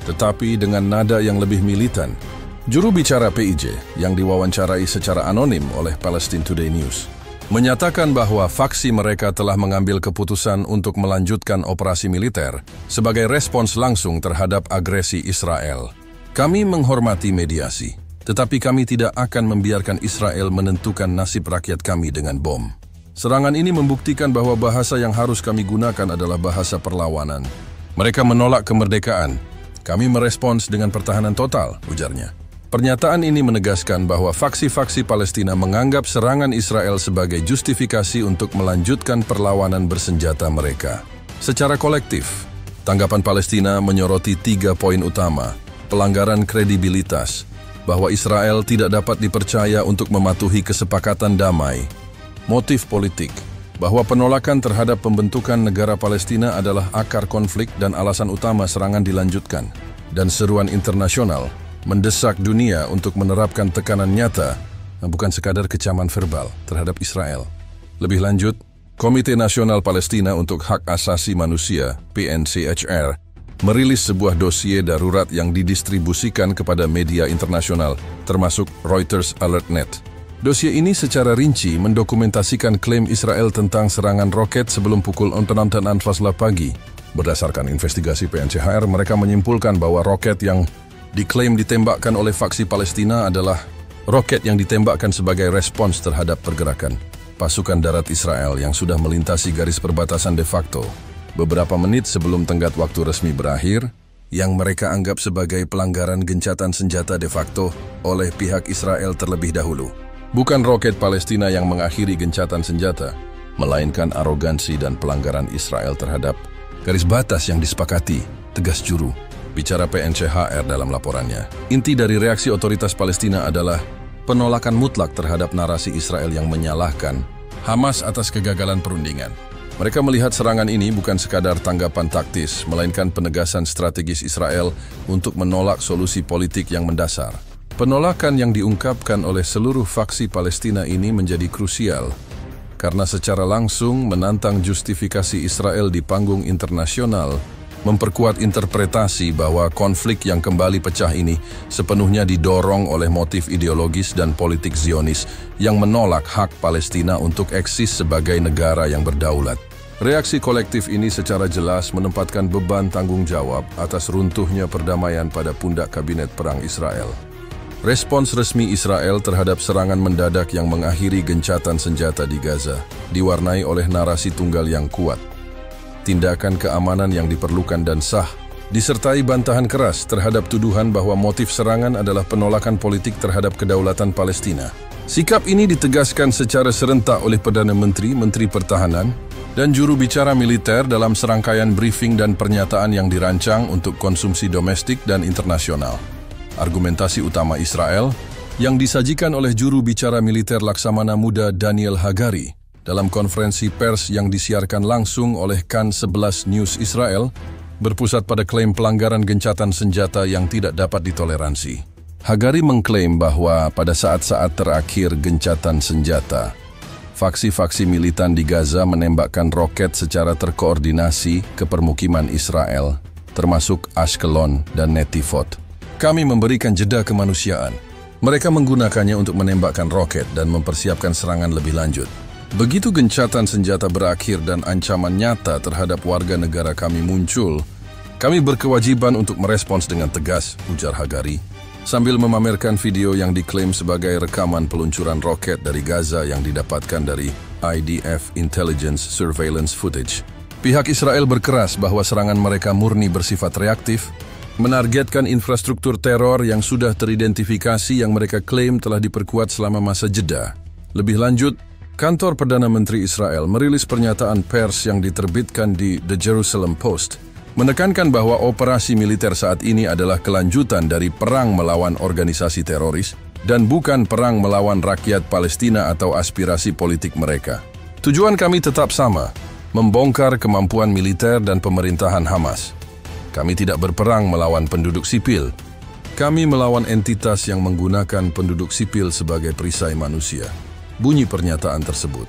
tetapi dengan nada yang lebih militan. Juru bicara PIJ, yang diwawancarai secara anonim oleh Palestine Today News, menyatakan bahwa faksi mereka telah mengambil keputusan untuk melanjutkan operasi militer sebagai respons langsung terhadap agresi Israel. Kami menghormati mediasi, tetapi kami tidak akan membiarkan Israel menentukan nasib rakyat kami dengan bom. Serangan ini membuktikan bahwa bahasa yang harus kami gunakan adalah bahasa perlawanan. Mereka menolak kemerdekaan. Kami merespons dengan pertahanan total, ujarnya. Pernyataan ini menegaskan bahwa faksi-faksi Palestina menganggap serangan Israel sebagai justifikasi untuk melanjutkan perlawanan bersenjata mereka. Secara kolektif, tanggapan Palestina menyoroti 3 poin utama: pelanggaran kredibilitas, bahwa Israel tidak dapat dipercaya untuk mematuhi kesepakatan damai; motif politik, bahwa penolakan terhadap pembentukan negara Palestina adalah akar konflik dan alasan utama serangan dilanjutkan; dan seruan internasional mendesak dunia untuk menerapkan tekanan nyata bukan sekadar kecaman verbal terhadap Israel. Lebih lanjut, Komite Nasional Palestina untuk Hak Asasi Manusia, PNCHR, merilis sebuah dosie darurat yang didistribusikan kepada media internasional, termasuk Reuters AlertNet. Dosie ini secara rinci mendokumentasikan klaim Israel tentang serangan roket sebelum pukul 6 pagi. Berdasarkan investigasi PNCHR, mereka menyimpulkan bahwa roket yang diklaim ditembakkan oleh faksi Palestina adalah roket yang ditembakkan sebagai respons terhadap pergerakan pasukan darat Israel yang sudah melintasi garis perbatasan de facto beberapa menit sebelum tenggat waktu resmi berakhir, yang mereka anggap sebagai pelanggaran gencatan senjata de facto oleh pihak Israel terlebih dahulu. Bukan roket Palestina yang mengakhiri gencatan senjata, melainkan arogansi dan pelanggaran Israel terhadap garis batas yang disepakati, tegas juru bicara PNCHR dalam laporannya. Inti dari reaksi otoritas Palestina adalah penolakan mutlak terhadap narasi Israel yang menyalahkan Hamas atas kegagalan perundingan. Mereka melihat serangan ini bukan sekadar tanggapan taktis, melainkan penegasan strategis Israel untuk menolak solusi politik yang mendasar. Penolakan yang diungkapkan oleh seluruh faksi Palestina ini menjadi krusial, karena secara langsung menantang justifikasi Israel di panggung internasional, memperkuat interpretasi bahwa konflik yang kembali pecah ini sepenuhnya didorong oleh motif ideologis dan politik Zionis yang menolak hak Palestina untuk eksis sebagai negara yang berdaulat. Reaksi kolektif ini secara jelas menempatkan beban tanggung jawab atas runtuhnya perdamaian pada pundak Kabinet Perang Israel. Respons resmi Israel terhadap serangan mendadak yang mengakhiri gencatan senjata di Gaza diwarnai oleh narasi tunggal yang kuat, tindakan keamanan yang diperlukan dan sah, disertai bantahan keras terhadap tuduhan bahwa motif serangan adalah penolakan politik terhadap kedaulatan Palestina. Sikap ini ditegaskan secara serentak oleh Perdana Menteri, Menteri Pertahanan, dan juru bicara militer dalam serangkaian briefing dan pernyataan yang dirancang untuk konsumsi domestik dan internasional. Argumentasi utama Israel yang disajikan oleh juru bicara militer Laksamana Muda Daniel Hagari dalam konferensi pers yang disiarkan langsung oleh Kan 11 News Israel berpusat pada klaim pelanggaran gencatan senjata yang tidak dapat ditoleransi. Hagari mengklaim bahwa pada saat-saat terakhir gencatan senjata, faksi-faksi militan di Gaza menembakkan roket secara terkoordinasi ke permukiman Israel, termasuk Ashkelon dan Netivot. Kami memberikan jeda kemanusiaan. Mereka menggunakannya untuk menembakkan roket dan mempersiapkan serangan lebih lanjut. Begitu gencatan senjata berakhir dan ancaman nyata terhadap warga negara kami muncul, kami berkewajiban untuk merespons dengan tegas, ujar Hagari, sambil memamerkan video yang diklaim sebagai rekaman peluncuran roket dari Gaza yang didapatkan dari IDF Intelligence Surveillance Footage. Pihak Israel berkeras bahwa serangan mereka murni bersifat reaktif, menargetkan infrastruktur teror yang sudah teridentifikasi yang mereka klaim telah diperkuat selama masa jeda. Lebih lanjut, Kantor Perdana Menteri Israel merilis pernyataan pers yang diterbitkan di The Jerusalem Post, menekankan bahwa operasi militer saat ini adalah kelanjutan dari perang melawan organisasi teroris dan bukan perang melawan rakyat Palestina atau aspirasi politik mereka. Tujuan kami tetap sama, membongkar kemampuan militer dan pemerintahan Hamas. Kami tidak berperang melawan penduduk sipil. Kami melawan entitas yang menggunakan penduduk sipil sebagai perisai manusia. Bunyi pernyataan tersebut.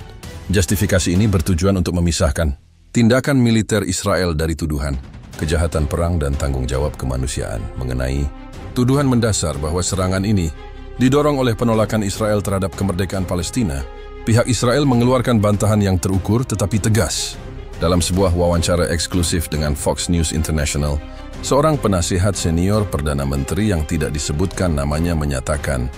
Justifikasi ini bertujuan untuk memisahkan tindakan militer Israel dari tuduhan kejahatan perang dan tanggung jawab kemanusiaan mengenai tuduhan mendasar bahwa serangan ini didorong oleh penolakan Israel terhadap kemerdekaan Palestina. Pihak Israel mengeluarkan bantahan yang terukur tetapi tegas. Dalam sebuah wawancara eksklusif dengan Fox News International, seorang penasihat senior Perdana Menteri yang tidak disebutkan namanya menyatakan,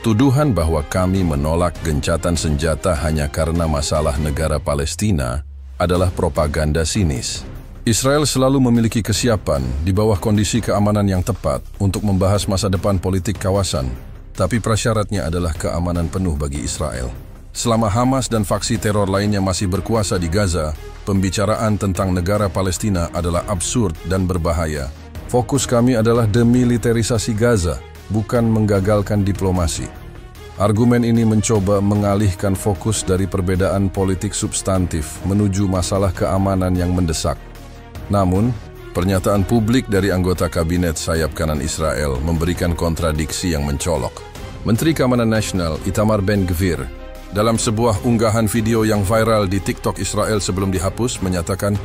tuduhan bahwa kami menolak gencatan senjata hanya karena masalah negara Palestina adalah propaganda sinis. Israel selalu memiliki kesiapan di bawah kondisi keamanan yang tepat untuk membahas masa depan politik kawasan, tapi prasyaratnya adalah keamanan penuh bagi Israel. Selama Hamas dan faksi teror lainnya masih berkuasa di Gaza, pembicaraan tentang negara Palestina adalah absurd dan berbahaya. Fokus kami adalah demilitarisasi Gaza, bukan menggagalkan diplomasi. Argumen ini mencoba mengalihkan fokus dari perbedaan politik substantif menuju masalah keamanan yang mendesak. Namun, pernyataan publik dari anggota kabinet sayap kanan Israel memberikan kontradiksi yang mencolok. Menteri Keamanan Nasional Itamar Ben-Gvir, dalam sebuah unggahan video yang viral di TikTok Israel sebelum dihapus, menyatakan,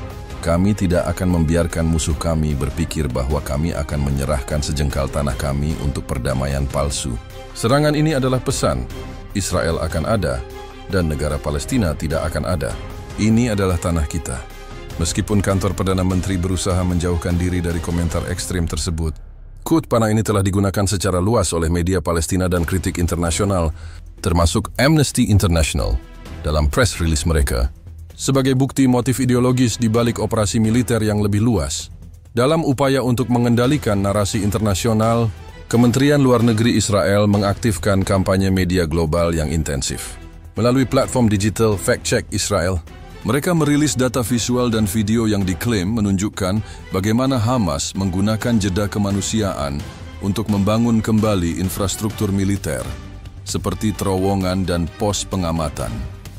"Kami tidak akan membiarkan musuh kami berpikir bahwa kami akan menyerahkan sejengkal tanah kami untuk perdamaian palsu. Serangan ini adalah pesan, Israel akan ada, dan negara Palestina tidak akan ada. Ini adalah tanah kita." Meskipun kantor Perdana Menteri berusaha menjauhkan diri dari komentar ekstrim tersebut, quote panah ini telah digunakan secara luas oleh media Palestina dan kritik internasional, termasuk Amnesty International, dalam press release mereka, sebagai bukti motif ideologis di balik operasi militer yang lebih luas. Dalam upaya untuk mengendalikan narasi internasional, Kementerian Luar Negeri Israel mengaktifkan kampanye media global yang intensif. Melalui platform digital Fact Check Israel, mereka merilis data visual dan video yang diklaim menunjukkan bagaimana Hamas menggunakan jeda kemanusiaan untuk membangun kembali infrastruktur militer, seperti terowongan dan pos pengamatan.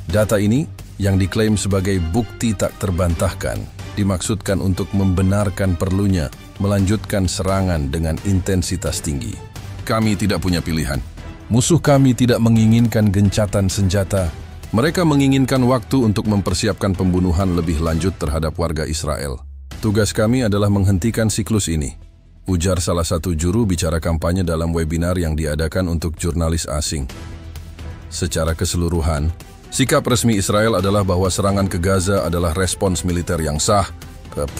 Data ini, yang diklaim sebagai bukti tak terbantahkan, dimaksudkan untuk membenarkan perlunya melanjutkan serangan dengan intensitas tinggi. Kami tidak punya pilihan. Musuh kami tidak menginginkan gencatan senjata. Mereka menginginkan waktu untuk mempersiapkan pembunuhan lebih lanjut terhadap warga Israel. Tugas kami adalah menghentikan siklus ini, ujar salah satu juru bicara kampanye dalam webinar yang diadakan untuk jurnalis asing. Secara keseluruhan, sikap resmi Israel adalah bahwa serangan ke Gaza adalah respons militer yang sah,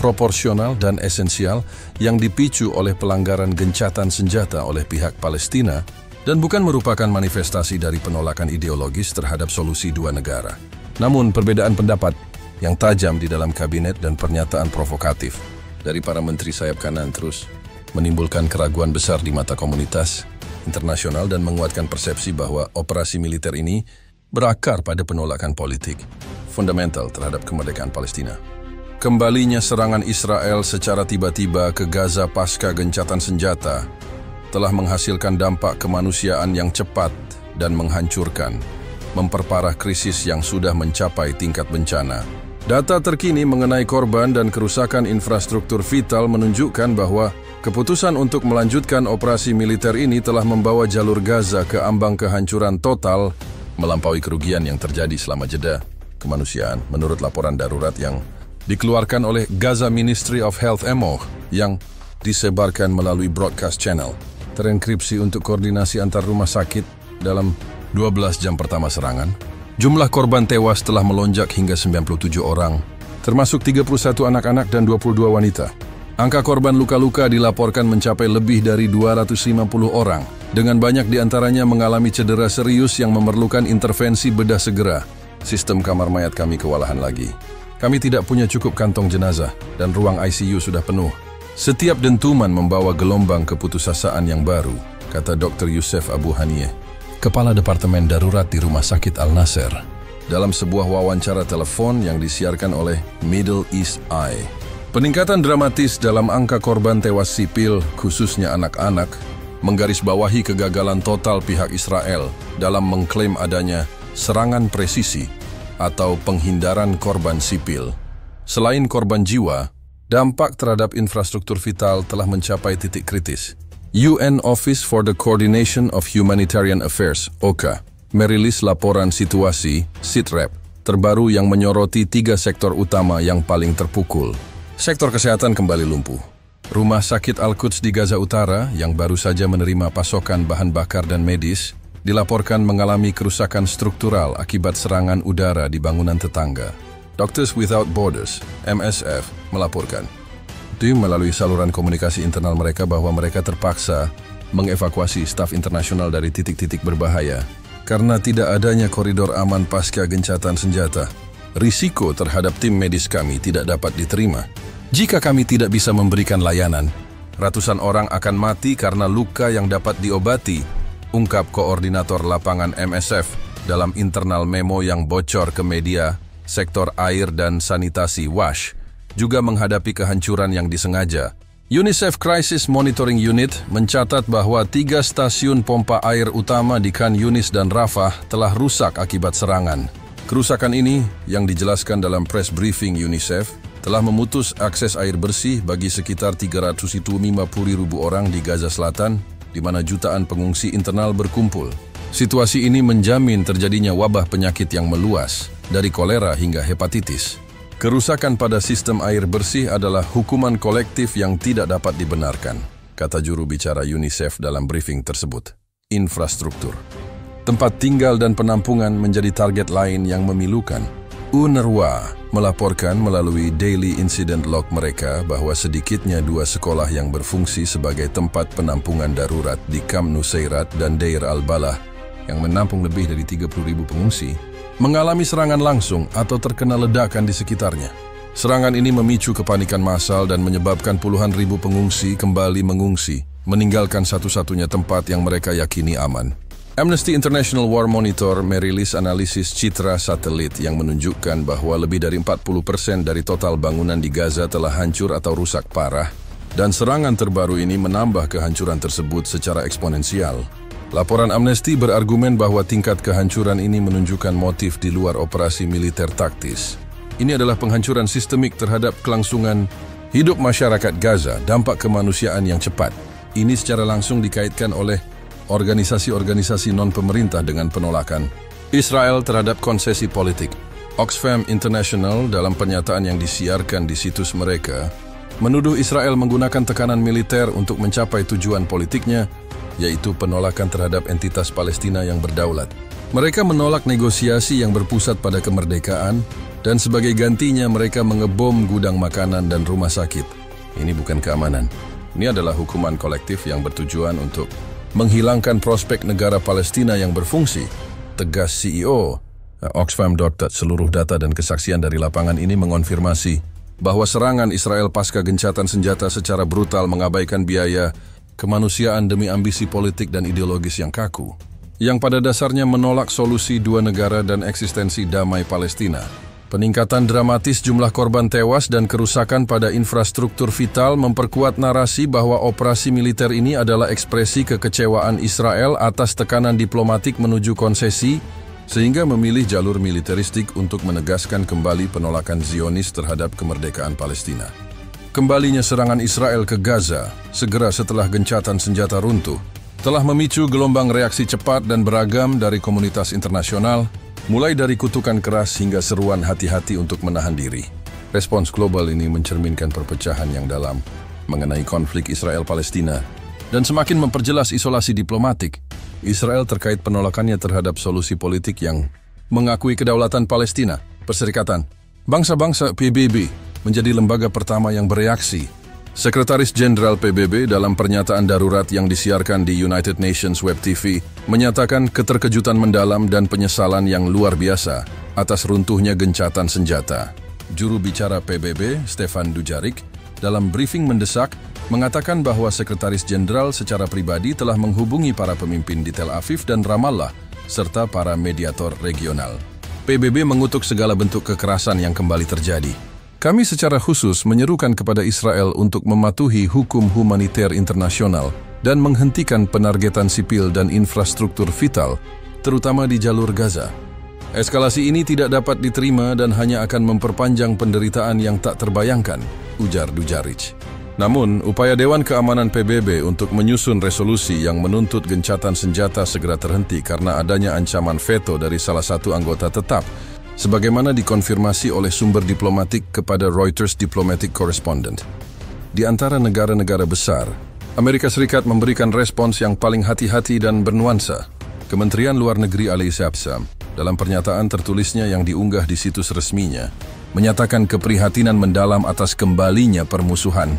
proporsional dan esensial yang dipicu oleh pelanggaran gencatan senjata oleh pihak Palestina dan bukan merupakan manifestasi dari penolakan ideologis terhadap solusi dua negara. Namun, perbedaan pendapat yang tajam di dalam kabinet dan pernyataan provokatif dari para menteri sayap kanan terus menimbulkan keraguan besar di mata komunitas internasional dan menguatkan persepsi bahwa operasi militer ini berakar pada penolakan politik fundamental terhadap kemerdekaan Palestina. Kembalinya serangan Israel secara tiba-tiba ke Gaza pasca gencatan senjata telah menghasilkan dampak kemanusiaan yang cepat dan menghancurkan, memperparah krisis yang sudah mencapai tingkat bencana. Data terkini mengenai korban dan kerusakan infrastruktur vital menunjukkan bahwa keputusan untuk melanjutkan operasi militer ini telah membawa jalur Gaza ke ambang kehancuran total, melampaui kerugian yang terjadi selama jeda kemanusiaan, menurut laporan darurat yang dikeluarkan oleh Gaza Ministry of Health (EMOH) yang disebarkan melalui broadcast channel. Terenkripsi untuk koordinasi antar rumah sakit dalam 12 jam pertama serangan. Jumlah korban tewas telah melonjak hingga 97 orang, termasuk 31 anak-anak dan 22 wanita. Angka korban luka-luka dilaporkan mencapai lebih dari 250 orang, dengan banyak diantaranya mengalami cedera serius yang memerlukan intervensi bedah segera. Sistem kamar mayat kami kewalahan lagi. Kami tidak punya cukup kantong jenazah dan ruang ICU sudah penuh. Setiap dentuman membawa gelombang keputusasaan yang baru, kata Dr. Youssef Abu Haniyeh, Kepala Departemen Darurat di Rumah Sakit Al-Nasser, dalam sebuah wawancara telepon yang disiarkan oleh Middle East Eye. Peningkatan dramatis dalam angka korban tewas sipil, khususnya anak-anak, menggarisbawahi kegagalan total pihak Israel dalam mengklaim adanya serangan presisi atau penghindaran korban sipil. Selain korban jiwa, dampak terhadap infrastruktur vital telah mencapai titik kritis. UN Office for the Coordination of Humanitarian Affairs, OCHA, merilis laporan situasi, SITREP, terbaru yang menyoroti 3 sektor utama yang paling terpukul. Sektor kesehatan kembali lumpuh. Rumah sakit Al-Quds di Gaza Utara, yang baru saja menerima pasokan bahan bakar dan medis, dilaporkan mengalami kerusakan struktural akibat serangan udara di bangunan tetangga. Doctors Without Borders, MSF, melaporkan melalui saluran komunikasi internal mereka bahwa mereka terpaksa mengevakuasi staf internasional dari titik-titik berbahaya karena tidak adanya koridor aman pasca gencatan senjata. Risiko terhadap tim medis kami tidak dapat diterima. Jika kami tidak bisa memberikan layanan, ratusan orang akan mati karena luka yang dapat diobati, ungkap koordinator lapangan MSF dalam internal memo yang bocor ke media. Sektor air dan sanitasi WASH juga menghadapi kehancuran yang disengaja. UNICEF Crisis Monitoring Unit mencatat bahwa 3 stasiun pompa air utama di Khan Yunis dan Rafah telah rusak akibat serangan. Kerusakan ini, yang dijelaskan dalam press briefing UNICEF, telah memutus akses air bersih bagi sekitar 350.000 orang di Gaza Selatan di mana jutaan pengungsi internal berkumpul. Situasi ini menjamin terjadinya wabah penyakit yang meluas, dari kolera hingga hepatitis. Kerusakan pada sistem air bersih adalah hukuman kolektif yang tidak dapat dibenarkan, kata juru bicara UNICEF dalam briefing tersebut. Infrastruktur, tempat tinggal dan penampungan menjadi target lain yang memilukan. UNRWA melaporkan melalui Daily Incident Log mereka bahwa sedikitnya 2 sekolah yang berfungsi sebagai tempat penampungan darurat di Kamp Nusairat dan Deir al-Balah yang menampung lebih dari 30.000 pengungsi, mengalami serangan langsung atau terkena ledakan di sekitarnya. Serangan ini memicu kepanikan massal dan menyebabkan puluhan ribu pengungsi kembali mengungsi, meninggalkan satu-satunya tempat yang mereka yakini aman. Amnesty International War Monitor merilis analisis citra satelit yang menunjukkan bahwa lebih dari 40% dari total bangunan di Gaza telah hancur atau rusak parah, dan serangan terbaru ini menambah kehancuran tersebut secara eksponensial. Laporan Amnesty berargumen bahwa tingkat kehancuran ini menunjukkan motif di luar operasi militer taktis. Ini adalah penghancuran sistemik terhadap kelangsungan hidup masyarakat Gaza, dampak kemanusiaan yang cepat. Ini secara langsung dikaitkan oleh organisasi-organisasi non-pemerintah dengan penolakan Israel terhadap konsesi politik. Oxfam International dalam pernyataan yang disiarkan di situs mereka menuduh Israel menggunakan tekanan militer untuk mencapai tujuan politiknya, yaitu penolakan terhadap entitas Palestina yang berdaulat. Mereka menolak negosiasi yang berpusat pada kemerdekaan, dan sebagai gantinya mereka mengebom gudang makanan dan rumah sakit. Ini bukan keamanan. Ini adalah hukuman kolektif yang bertujuan untuk menghilangkan prospek negara Palestina yang berfungsi, tegas CEO. Oxfam. Seluruh data dan kesaksian dari lapangan ini mengonfirmasi bahwa serangan Israel pasca gencatan senjata secara brutal mengabaikan biaya kemanusiaan demi ambisi politik dan ideologis yang kaku, yang pada dasarnya menolak solusi 2 negara dan eksistensi damai Palestina. Peningkatan dramatis jumlah korban tewas dan kerusakan pada infrastruktur vital memperkuat narasi bahwa operasi militer ini adalah ekspresi kekecewaan Israel atas tekanan diplomatik menuju konsesi, sehingga memilih jalur militeristik untuk menegaskan kembali penolakan Zionis terhadap kemerdekaan Palestina. Kembalinya serangan Israel ke Gaza, segera setelah gencatan senjata runtuh, telah memicu gelombang reaksi cepat dan beragam dari komunitas internasional, mulai dari kutukan keras hingga seruan hati-hati untuk menahan diri. Respons global ini mencerminkan perpecahan yang dalam mengenai konflik Israel-Palestina dan semakin memperjelas isolasi diplomatik Israel terkait penolakannya terhadap solusi politik yang mengakui kedaulatan Palestina. Perserikatan Bangsa-Bangsa PBB menjadi lembaga pertama yang bereaksi. Sekretaris Jenderal PBB dalam pernyataan darurat yang disiarkan di United Nations Web TV menyatakan keterkejutan mendalam dan penyesalan yang luar biasa atas runtuhnya gencatan senjata. Juru bicara PBB, Stefan Dujarric, dalam briefing mendesak mengatakan bahwa Sekretaris Jenderal secara pribadi telah menghubungi para pemimpin di Tel Aviv dan Ramallah serta para mediator regional. PBB mengutuk segala bentuk kekerasan yang kembali terjadi. Kami secara khusus menyerukan kepada Israel untuk mematuhi hukum humaniter internasional dan menghentikan penargetan sipil dan infrastruktur vital, terutama di jalur Gaza. Eskalasi ini tidak dapat diterima dan hanya akan memperpanjang penderitaan yang tak terbayangkan, ujar Dujarric. Namun, upaya Dewan Keamanan PBB untuk menyusun resolusi yang menuntut gencatan senjata segera terhenti karena adanya ancaman veto dari salah satu anggota tetap, sebagaimana dikonfirmasi oleh sumber diplomatik kepada Reuters Diplomatic Correspondent. Di antara negara-negara besar, Amerika Serikat memberikan respons yang paling hati-hati dan bernuansa. Kementerian Luar Negeri Ali Sabsam, dalam pernyataan tertulisnya yang diunggah di situs resminya, menyatakan keprihatinan mendalam atas kembalinya permusuhan.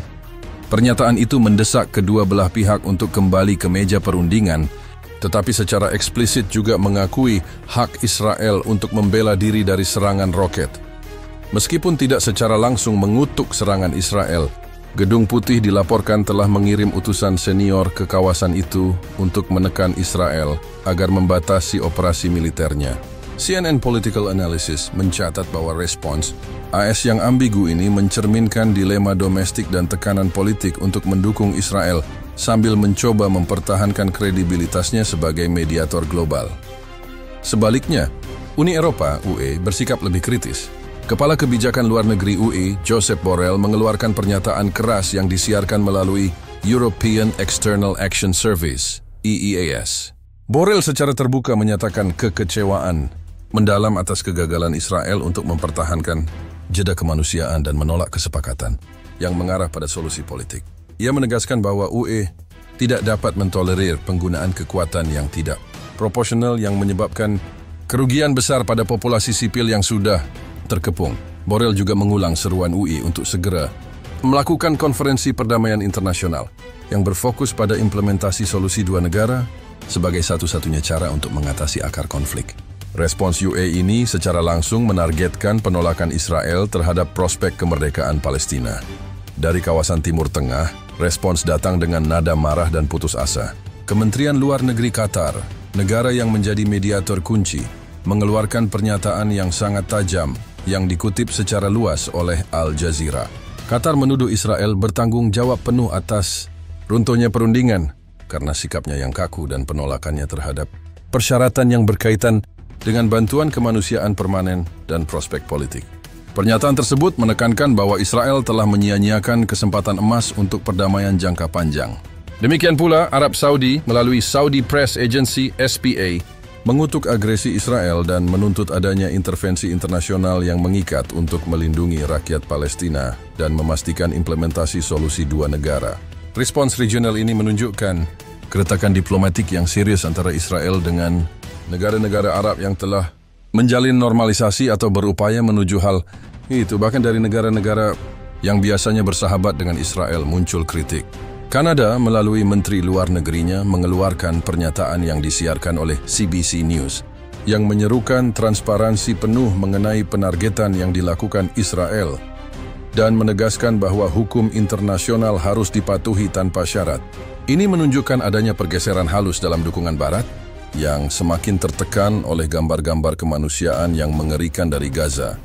Pernyataan itu mendesak kedua belah pihak untuk kembali ke meja perundingan, tetapi secara eksplisit juga mengakui hak Israel untuk membela diri dari serangan roket. Meskipun tidak secara langsung mengutuk serangan Israel, Gedung Putih dilaporkan telah mengirim utusan senior ke kawasan itu untuk menekan Israel agar membatasi operasi militernya. CNN Political Analysis mencatat bahwa respons AS yang ambigu ini mencerminkan dilema domestik dan tekanan politik untuk mendukung Israel sambil mencoba mempertahankan kredibilitasnya sebagai mediator global. Sebaliknya, Uni Eropa (UE) bersikap lebih kritis. Kepala Kebijakan Luar Negeri UE, Josep Borrell, mengeluarkan pernyataan keras yang disiarkan melalui European External Action Service, EEAS. Borrell secara terbuka menyatakan kekecewaan mendalam atas kegagalan Israel untuk mempertahankan jeda kemanusiaan dan menolak kesepakatan yang mengarah pada solusi politik. Ia menegaskan bahwa UE tidak dapat mentolerir penggunaan kekuatan yang tidak proporsional yang menyebabkan kerugian besar pada populasi sipil yang sudah terkepung. Borrell juga mengulang seruan UI untuk segera melakukan konferensi perdamaian internasional yang berfokus pada implementasi solusi dua negara sebagai satu-satunya cara untuk mengatasi akar konflik. Respons UE ini secara langsung menargetkan penolakan Israel terhadap prospek kemerdekaan Palestina. Dari kawasan Timur Tengah, respons datang dengan nada marah dan putus asa. Kementerian Luar Negeri Qatar, negara yang menjadi mediator kunci, mengeluarkan pernyataan yang sangat tajam yang dikutip secara luas oleh Al Jazeera. Qatar menuduh Israel bertanggung jawab penuh atas runtuhnya perundingan karena sikapnya yang kaku dan penolakannya terhadap persyaratan yang berkaitan dengan bantuan kemanusiaan permanen dan prospek politik. Pernyataan tersebut menekankan bahwa Israel telah menyia-nyiakan kesempatan emas untuk perdamaian jangka panjang. Demikian pula, Arab Saudi melalui Saudi Press Agency SPA mengutuk agresi Israel dan menuntut adanya intervensi internasional yang mengikat untuk melindungi rakyat Palestina dan memastikan implementasi solusi dua negara. Respons regional ini menunjukkan keretakan diplomatik yang serius antara Israel dengan negara-negara Arab yang telah menjalin normalisasi atau berupaya menuju hal itu. Bahkan dari negara-negara yang biasanya bersahabat dengan Israel muncul kritik. Kanada melalui Menteri Luar Negerinya mengeluarkan pernyataan yang disiarkan oleh CBC News yang menyerukan transparansi penuh mengenai penargetan yang dilakukan Israel dan menegaskan bahwa hukum internasional harus dipatuhi tanpa syarat. Ini menunjukkan adanya pergeseran halus dalam dukungan Barat yang semakin tertekan oleh gambar-gambar kemanusiaan yang mengerikan dari Gaza.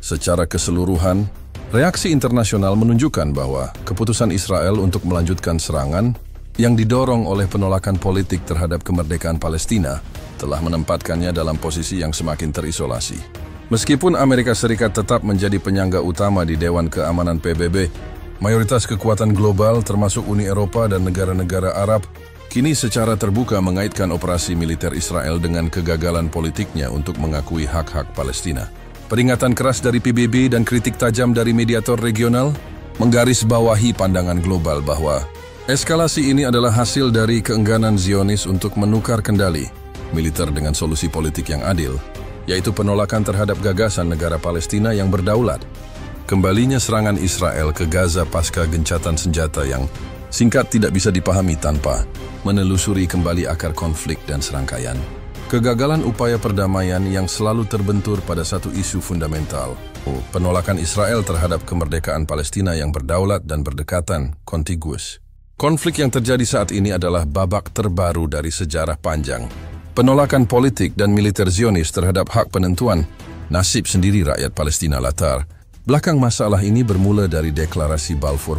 Secara keseluruhan, reaksi internasional menunjukkan bahwa keputusan Israel untuk melanjutkan serangan yang didorong oleh penolakan politik terhadap kemerdekaan Palestina telah menempatkannya dalam posisi yang semakin terisolasi. Meskipun Amerika Serikat tetap menjadi penyangga utama di Dewan Keamanan PBB, mayoritas kekuatan global termasuk Uni Eropa dan negara-negara Arab kini secara terbuka mengaitkan operasi militer Israel dengan kegagalan politiknya untuk mengakui hak-hak Palestina. Peringatan keras dari PBB dan kritik tajam dari mediator regional menggarisbawahi pandangan global bahwa eskalasi ini adalah hasil dari keengganan Zionis untuk menukar kendali militer dengan solusi politik yang adil, yaitu penolakan terhadap gagasan negara Palestina yang berdaulat. Kembalinya serangan Israel ke Gaza pasca gencatan senjata yang singkat tidak bisa dipahami tanpa menelusuri kembali akar konflik dan serangkaian. Kegagalan upaya perdamaian yang selalu terbentur pada satu isu fundamental, penolakan Israel terhadap kemerdekaan Palestina yang berdaulat dan berdekatan, kontiguous. Konflik yang terjadi saat ini adalah babak terbaru dari sejarah panjang. Penolakan politik dan militer Zionis terhadap hak penentuan nasib sendiri rakyat Palestina latar belakang masalah ini bermula dari deklarasi Balfour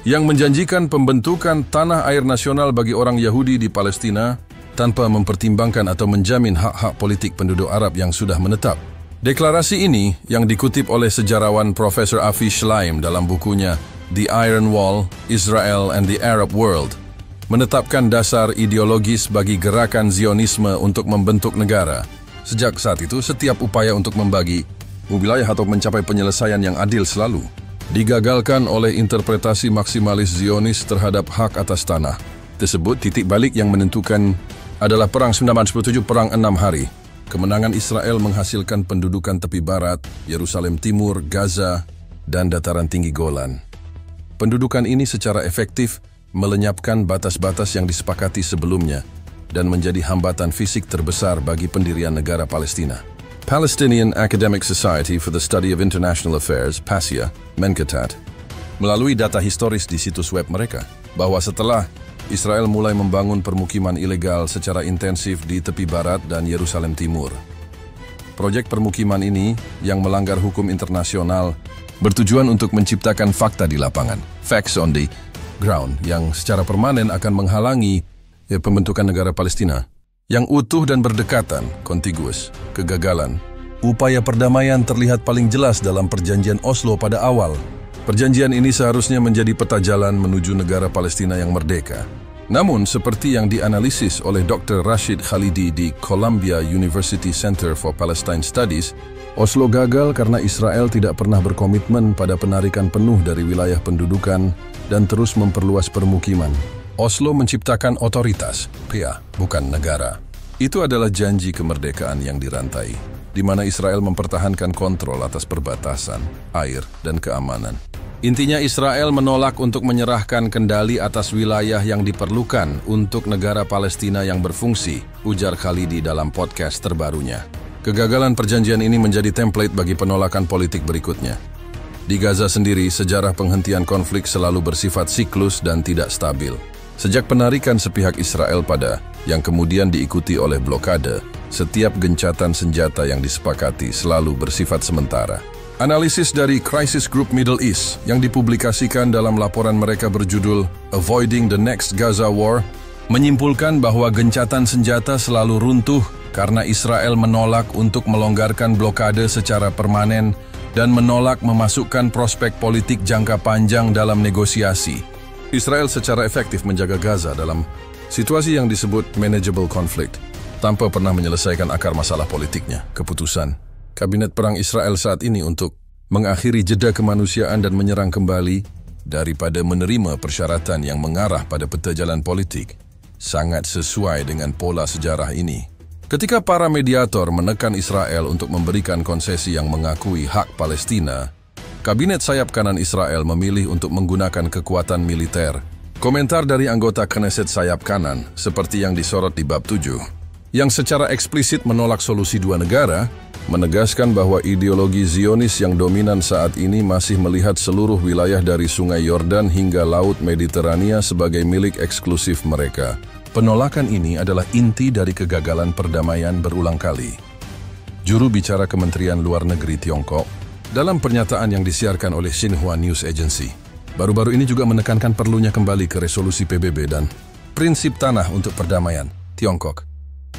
yang menjanjikan pembentukan tanah air nasional bagi orang Yahudi di Palestina tanpa mempertimbangkan atau menjamin hak-hak politik penduduk Arab yang sudah menetap. Deklarasi ini yang dikutip oleh sejarawan Profesor Avi Shlaim dalam bukunya The Iron Wall, Israel and the Arab World menetapkan dasar ideologis bagi gerakan Zionisme untuk membentuk negara. Sejak saat itu, setiap upaya untuk membagi wilayah atau mencapai penyelesaian yang adil selalu digagalkan oleh interpretasi maksimalis Zionis terhadap hak atas tanah. Tersebut titik balik yang menentukan adalah Perang 1967, Perang 6 Hari. Kemenangan Israel menghasilkan pendudukan tepi barat, Yerusalem Timur, Gaza, dan dataran tinggi Golan. Pendudukan ini secara efektif melenyapkan batas-batas yang disepakati sebelumnya dan menjadi hambatan fisik terbesar bagi pendirian negara Palestina. Palestinian Academic Society for the Study of International Affairs, PASIA, mencatat, melalui data historis di situs web mereka, bahwa setelah Israel mulai membangun permukiman ilegal secara intensif di tepi barat dan Yerusalem Timur. Proyek permukiman ini yang melanggar hukum internasional bertujuan untuk menciptakan fakta di lapangan, facts on the ground, yang secara permanen akan menghalangi pembentukan negara Palestina yang utuh dan berdekatan, contiguous. Kegagalan upaya perdamaian terlihat paling jelas dalam perjanjian Oslo pada awal Perjanjian ini seharusnya menjadi peta jalan menuju negara Palestina yang merdeka. Namun, seperti yang dianalisis oleh Dr. Rashid Khalidi di Columbia University Center for Palestine Studies, Oslo gagal karena Israel tidak pernah berkomitmen pada penarikan penuh dari wilayah pendudukan dan terus memperluas permukiman. Oslo menciptakan otoritas, bukan negara. Itu adalah janji kemerdekaan yang dirantai, di mana Israel mempertahankan kontrol atas perbatasan, air, dan keamanan. Intinya Israel menolak untuk menyerahkan kendali atas wilayah yang diperlukan untuk negara Palestina yang berfungsi, ujar Khalidi dalam podcast terbarunya. Kegagalan perjanjian ini menjadi template bagi penolakan politik berikutnya. Di Gaza sendiri, sejarah penghentian konflik selalu bersifat siklus dan tidak stabil. Sejak penarikan sepihak Israel yang kemudian diikuti oleh blokade, setiap gencatan senjata yang disepakati selalu bersifat sementara. Analisis dari Crisis Group Middle East yang dipublikasikan dalam laporan mereka berjudul Avoiding the Next Gaza War menyimpulkan bahwa gencatan senjata selalu runtuh karena Israel menolak untuk melonggarkan blokade secara permanen dan menolak memasukkan prospek politik jangka panjang dalam negosiasi. Israel secara efektif menjaga Gaza dalam situasi yang disebut manageable conflict, tanpa pernah menyelesaikan akar masalah politiknya. Keputusan Kabinet Perang Israel saat ini untuk mengakhiri jeda kemanusiaan dan menyerang kembali daripada menerima persyaratan yang mengarah pada peta jalan politik sangat sesuai dengan pola sejarah ini. Ketika para mediator menekan Israel untuk memberikan konsesi yang mengakui hak Palestina, Kabinet sayap kanan Israel memilih untuk menggunakan kekuatan militer. Komentar dari anggota Knesset sayap kanan, seperti yang disorot di bab 7, yang secara eksplisit menolak solusi dua negara, menegaskan bahwa ideologi Zionis yang dominan saat ini masih melihat seluruh wilayah dari Sungai Yordan hingga Laut Mediterania sebagai milik eksklusif mereka. Penolakan ini adalah inti dari kegagalan perdamaian berulang kali. Juru bicara Kementerian Luar Negeri Tiongkok, dalam pernyataan yang disiarkan oleh Xinhua News Agency, baru-baru ini juga menekankan perlunya kembali ke resolusi PBB dan prinsip tanah untuk perdamaian. Tiongkok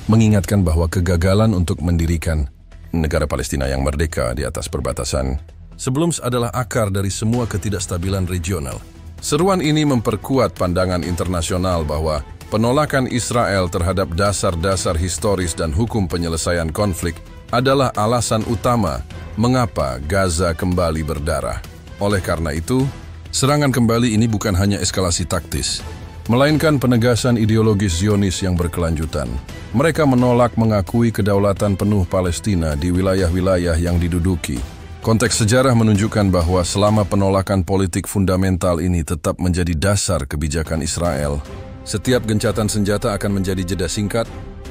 mengingatkan bahwa kegagalan untuk mendirikan negara Palestina yang merdeka di atas perbatasan sebelum adalah akar dari semua ketidakstabilan regional. Seruan ini memperkuat pandangan internasional bahwa penolakan Israel terhadap dasar-dasar historis dan hukum penyelesaian konflik adalah alasan utama mengapa Gaza kembali berdarah. Oleh karena itu, serangan kembali ini bukan hanya eskalasi taktis, melainkan penegasan ideologis Zionis yang berkelanjutan. Mereka menolak mengakui kedaulatan penuh Palestina di wilayah-wilayah yang diduduki. Konteks sejarah menunjukkan bahwa selama penolakan politik fundamental ini tetap menjadi dasar kebijakan Israel, setiap gencatan senjata akan menjadi jeda singkat,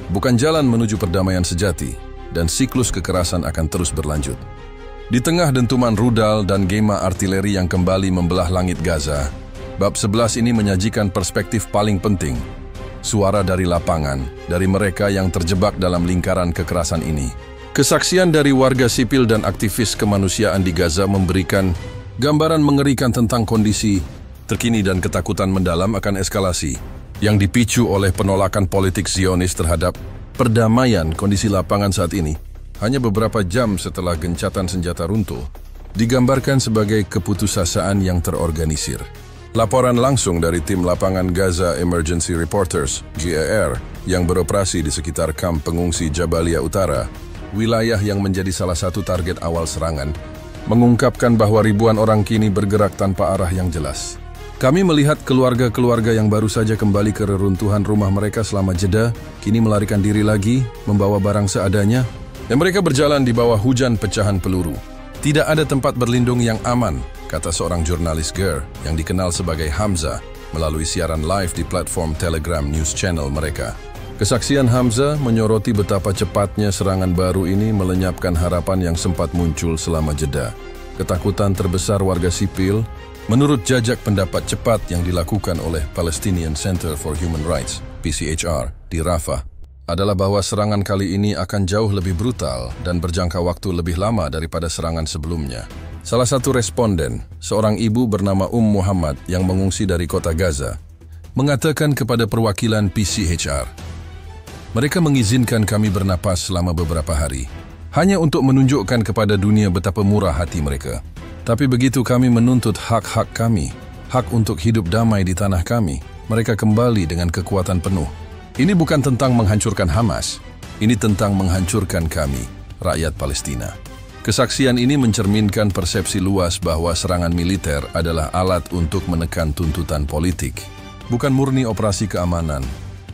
bukan jalan menuju perdamaian sejati, dan siklus kekerasan akan terus berlanjut. Di tengah dentuman rudal dan gema artileri yang kembali membelah langit Gaza, bab 11 ini menyajikan perspektif paling penting, suara dari lapangan, dari mereka yang terjebak dalam lingkaran kekerasan ini. Kesaksian dari warga sipil dan aktivis kemanusiaan di Gaza memberikan gambaran mengerikan tentang kondisi terkini dan ketakutan mendalam akan eskalasi yang dipicu oleh penolakan politik Zionis terhadap perdamaian. Kondisi lapangan saat ini, hanya beberapa jam setelah gencatan senjata runtuh, digambarkan sebagai keputusasaan yang terorganisir. Laporan langsung dari tim lapangan Gaza Emergency Reporters, GER, yang beroperasi di sekitar kamp pengungsi Jabalia Utara, wilayah yang menjadi salah satu target awal serangan, mengungkapkan bahwa ribuan orang kini bergerak tanpa arah yang jelas. Kami melihat keluarga-keluarga yang baru saja kembali ke reruntuhan rumah mereka selama jeda, kini melarikan diri lagi, membawa barang seadanya, dan mereka berjalan di bawah hujan pecahan peluru. Tidak ada tempat berlindung yang aman, kata seorang jurnalis GER yang dikenal sebagai Hamza melalui siaran live di platform Telegram News Channel mereka. Kesaksian Hamza menyoroti betapa cepatnya serangan baru ini melenyapkan harapan yang sempat muncul selama jeda. Ketakutan terbesar warga sipil, menurut jajak pendapat cepat yang dilakukan oleh Palestinian Center for Human Rights, PCHR, di Rafah, adalah bahwa serangan kali ini akan jauh lebih brutal dan berjangka waktu lebih lama daripada serangan sebelumnya. Salah satu responden, seorang ibu bernama Muhammad yang mengungsi dari kota Gaza, mengatakan kepada perwakilan PCHR, "Mereka mengizinkan kami bernapas selama beberapa hari, hanya untuk menunjukkan kepada dunia betapa murah hati mereka. Tapi begitu kami menuntut hak-hak kami, hak untuk hidup damai di tanah kami, mereka kembali dengan kekuatan penuh. Ini bukan tentang menghancurkan Hamas, ini tentang menghancurkan kami, rakyat Palestina. Kesaksian ini mencerminkan persepsi luas bahwa serangan militer adalah alat untuk menekan tuntutan politik, bukan murni operasi keamanan.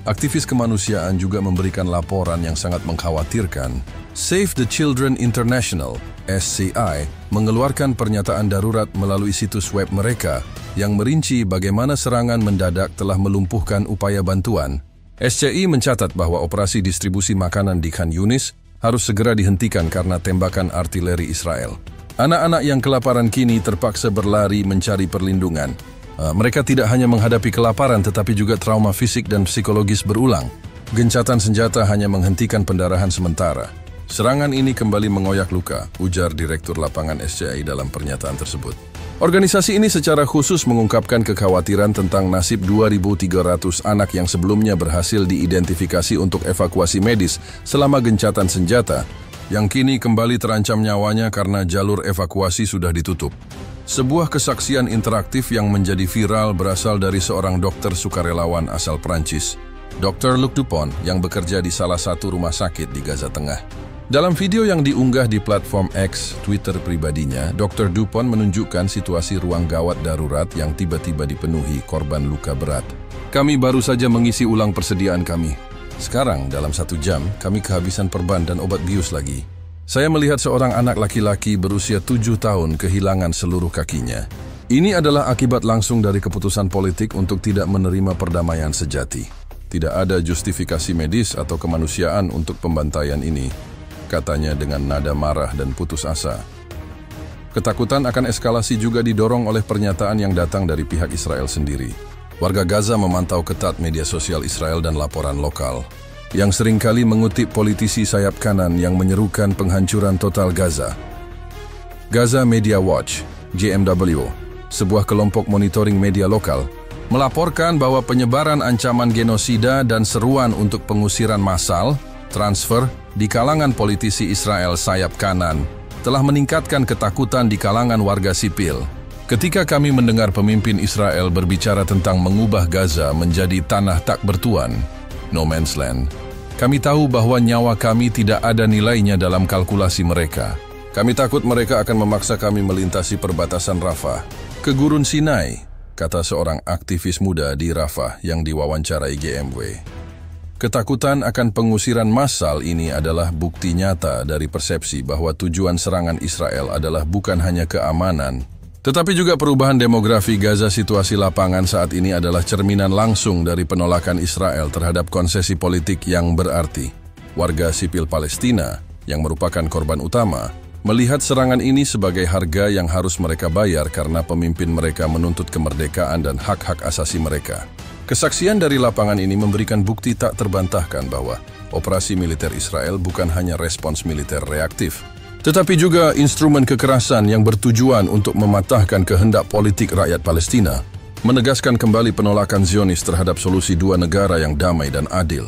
Aktivis kemanusiaan juga memberikan laporan yang sangat mengkhawatirkan. Save the Children International, SCI, mengeluarkan pernyataan darurat melalui situs web mereka yang merinci bagaimana serangan mendadak telah melumpuhkan upaya bantuan. SCI mencatat bahwa operasi distribusi makanan di Khan Yunis harus segera dihentikan karena tembakan artileri Israel. Anak-anak yang kelaparan kini terpaksa berlari mencari perlindungan. Mereka tidak hanya menghadapi kelaparan tetapi juga trauma fisik dan psikologis berulang. Gencatan senjata hanya menghentikan pendarahan sementara. Serangan ini kembali mengoyak luka, ujar Direktur Lapangan SCI dalam pernyataan tersebut. Organisasi ini secara khusus mengungkapkan kekhawatiran tentang nasib 2.300 anak yang sebelumnya berhasil diidentifikasi untuk evakuasi medis selama gencatan senjata, yang kini kembali terancam nyawanya karena jalur evakuasi sudah ditutup. Sebuah kesaksian interaktif yang menjadi viral berasal dari seorang dokter sukarelawan asal Prancis, Dr. Luc Dupont, yang bekerja di salah satu rumah sakit di Gaza Tengah. Dalam video yang diunggah di platform X, Twitter pribadinya, Dr. Dupont menunjukkan situasi ruang gawat darurat yang tiba-tiba dipenuhi korban luka berat. Kami baru saja mengisi ulang persediaan kami. Sekarang, dalam 1 jam, kami kehabisan perban dan obat bius lagi. Saya melihat seorang anak laki-laki berusia 7 tahun kehilangan seluruh kakinya. Ini adalah akibat langsung dari keputusan politik untuk tidak menerima perdamaian sejati. Tidak ada justifikasi medis atau kemanusiaan untuk pembantaian ini, katanya dengan nada marah dan putus asa. Ketakutan akan eskalasi juga didorong oleh pernyataan yang datang dari pihak Israel sendiri. Warga Gaza memantau ketat media sosial Israel dan laporan lokal, yang seringkali mengutip politisi sayap kanan yang menyerukan penghancuran total Gaza. Gaza Media Watch, GMW, sebuah kelompok monitoring media lokal, melaporkan bahwa penyebaran ancaman genosida dan seruan untuk pengusiran massal, transfer, di kalangan politisi Israel sayap kanan telah meningkatkan ketakutan di kalangan warga sipil. Ketika kami mendengar pemimpin Israel berbicara tentang mengubah Gaza menjadi tanah tak bertuan, no man's land, kami tahu bahwa nyawa kami tidak ada nilainya dalam kalkulasi mereka. Kami takut mereka akan memaksa kami melintasi perbatasan Rafah ke Gurun Sinai, kata seorang aktivis muda di Rafah yang diwawancarai GMW. Ketakutan akan pengusiran massal ini adalah bukti nyata dari persepsi bahwa tujuan serangan Israel adalah bukan hanya keamanan, tetapi juga perubahan demografi Gaza. Situasi lapangan saat ini adalah cerminan langsung dari penolakan Israel terhadap konsesi politik yang berarti. Warga sipil Palestina, yang merupakan korban utama, melihat serangan ini sebagai harga yang harus mereka bayar karena pemimpin mereka menuntut kemerdekaan dan hak-hak asasi mereka. Kesaksian dari lapangan ini memberikan bukti tak terbantahkan bahwa operasi militer Israel bukan hanya respons militer reaktif, tetapi juga instrumen kekerasan yang bertujuan untuk mematahkan kehendak politik rakyat Palestina, menegaskan kembali penolakan Zionis terhadap solusi 2 negara yang damai dan adil.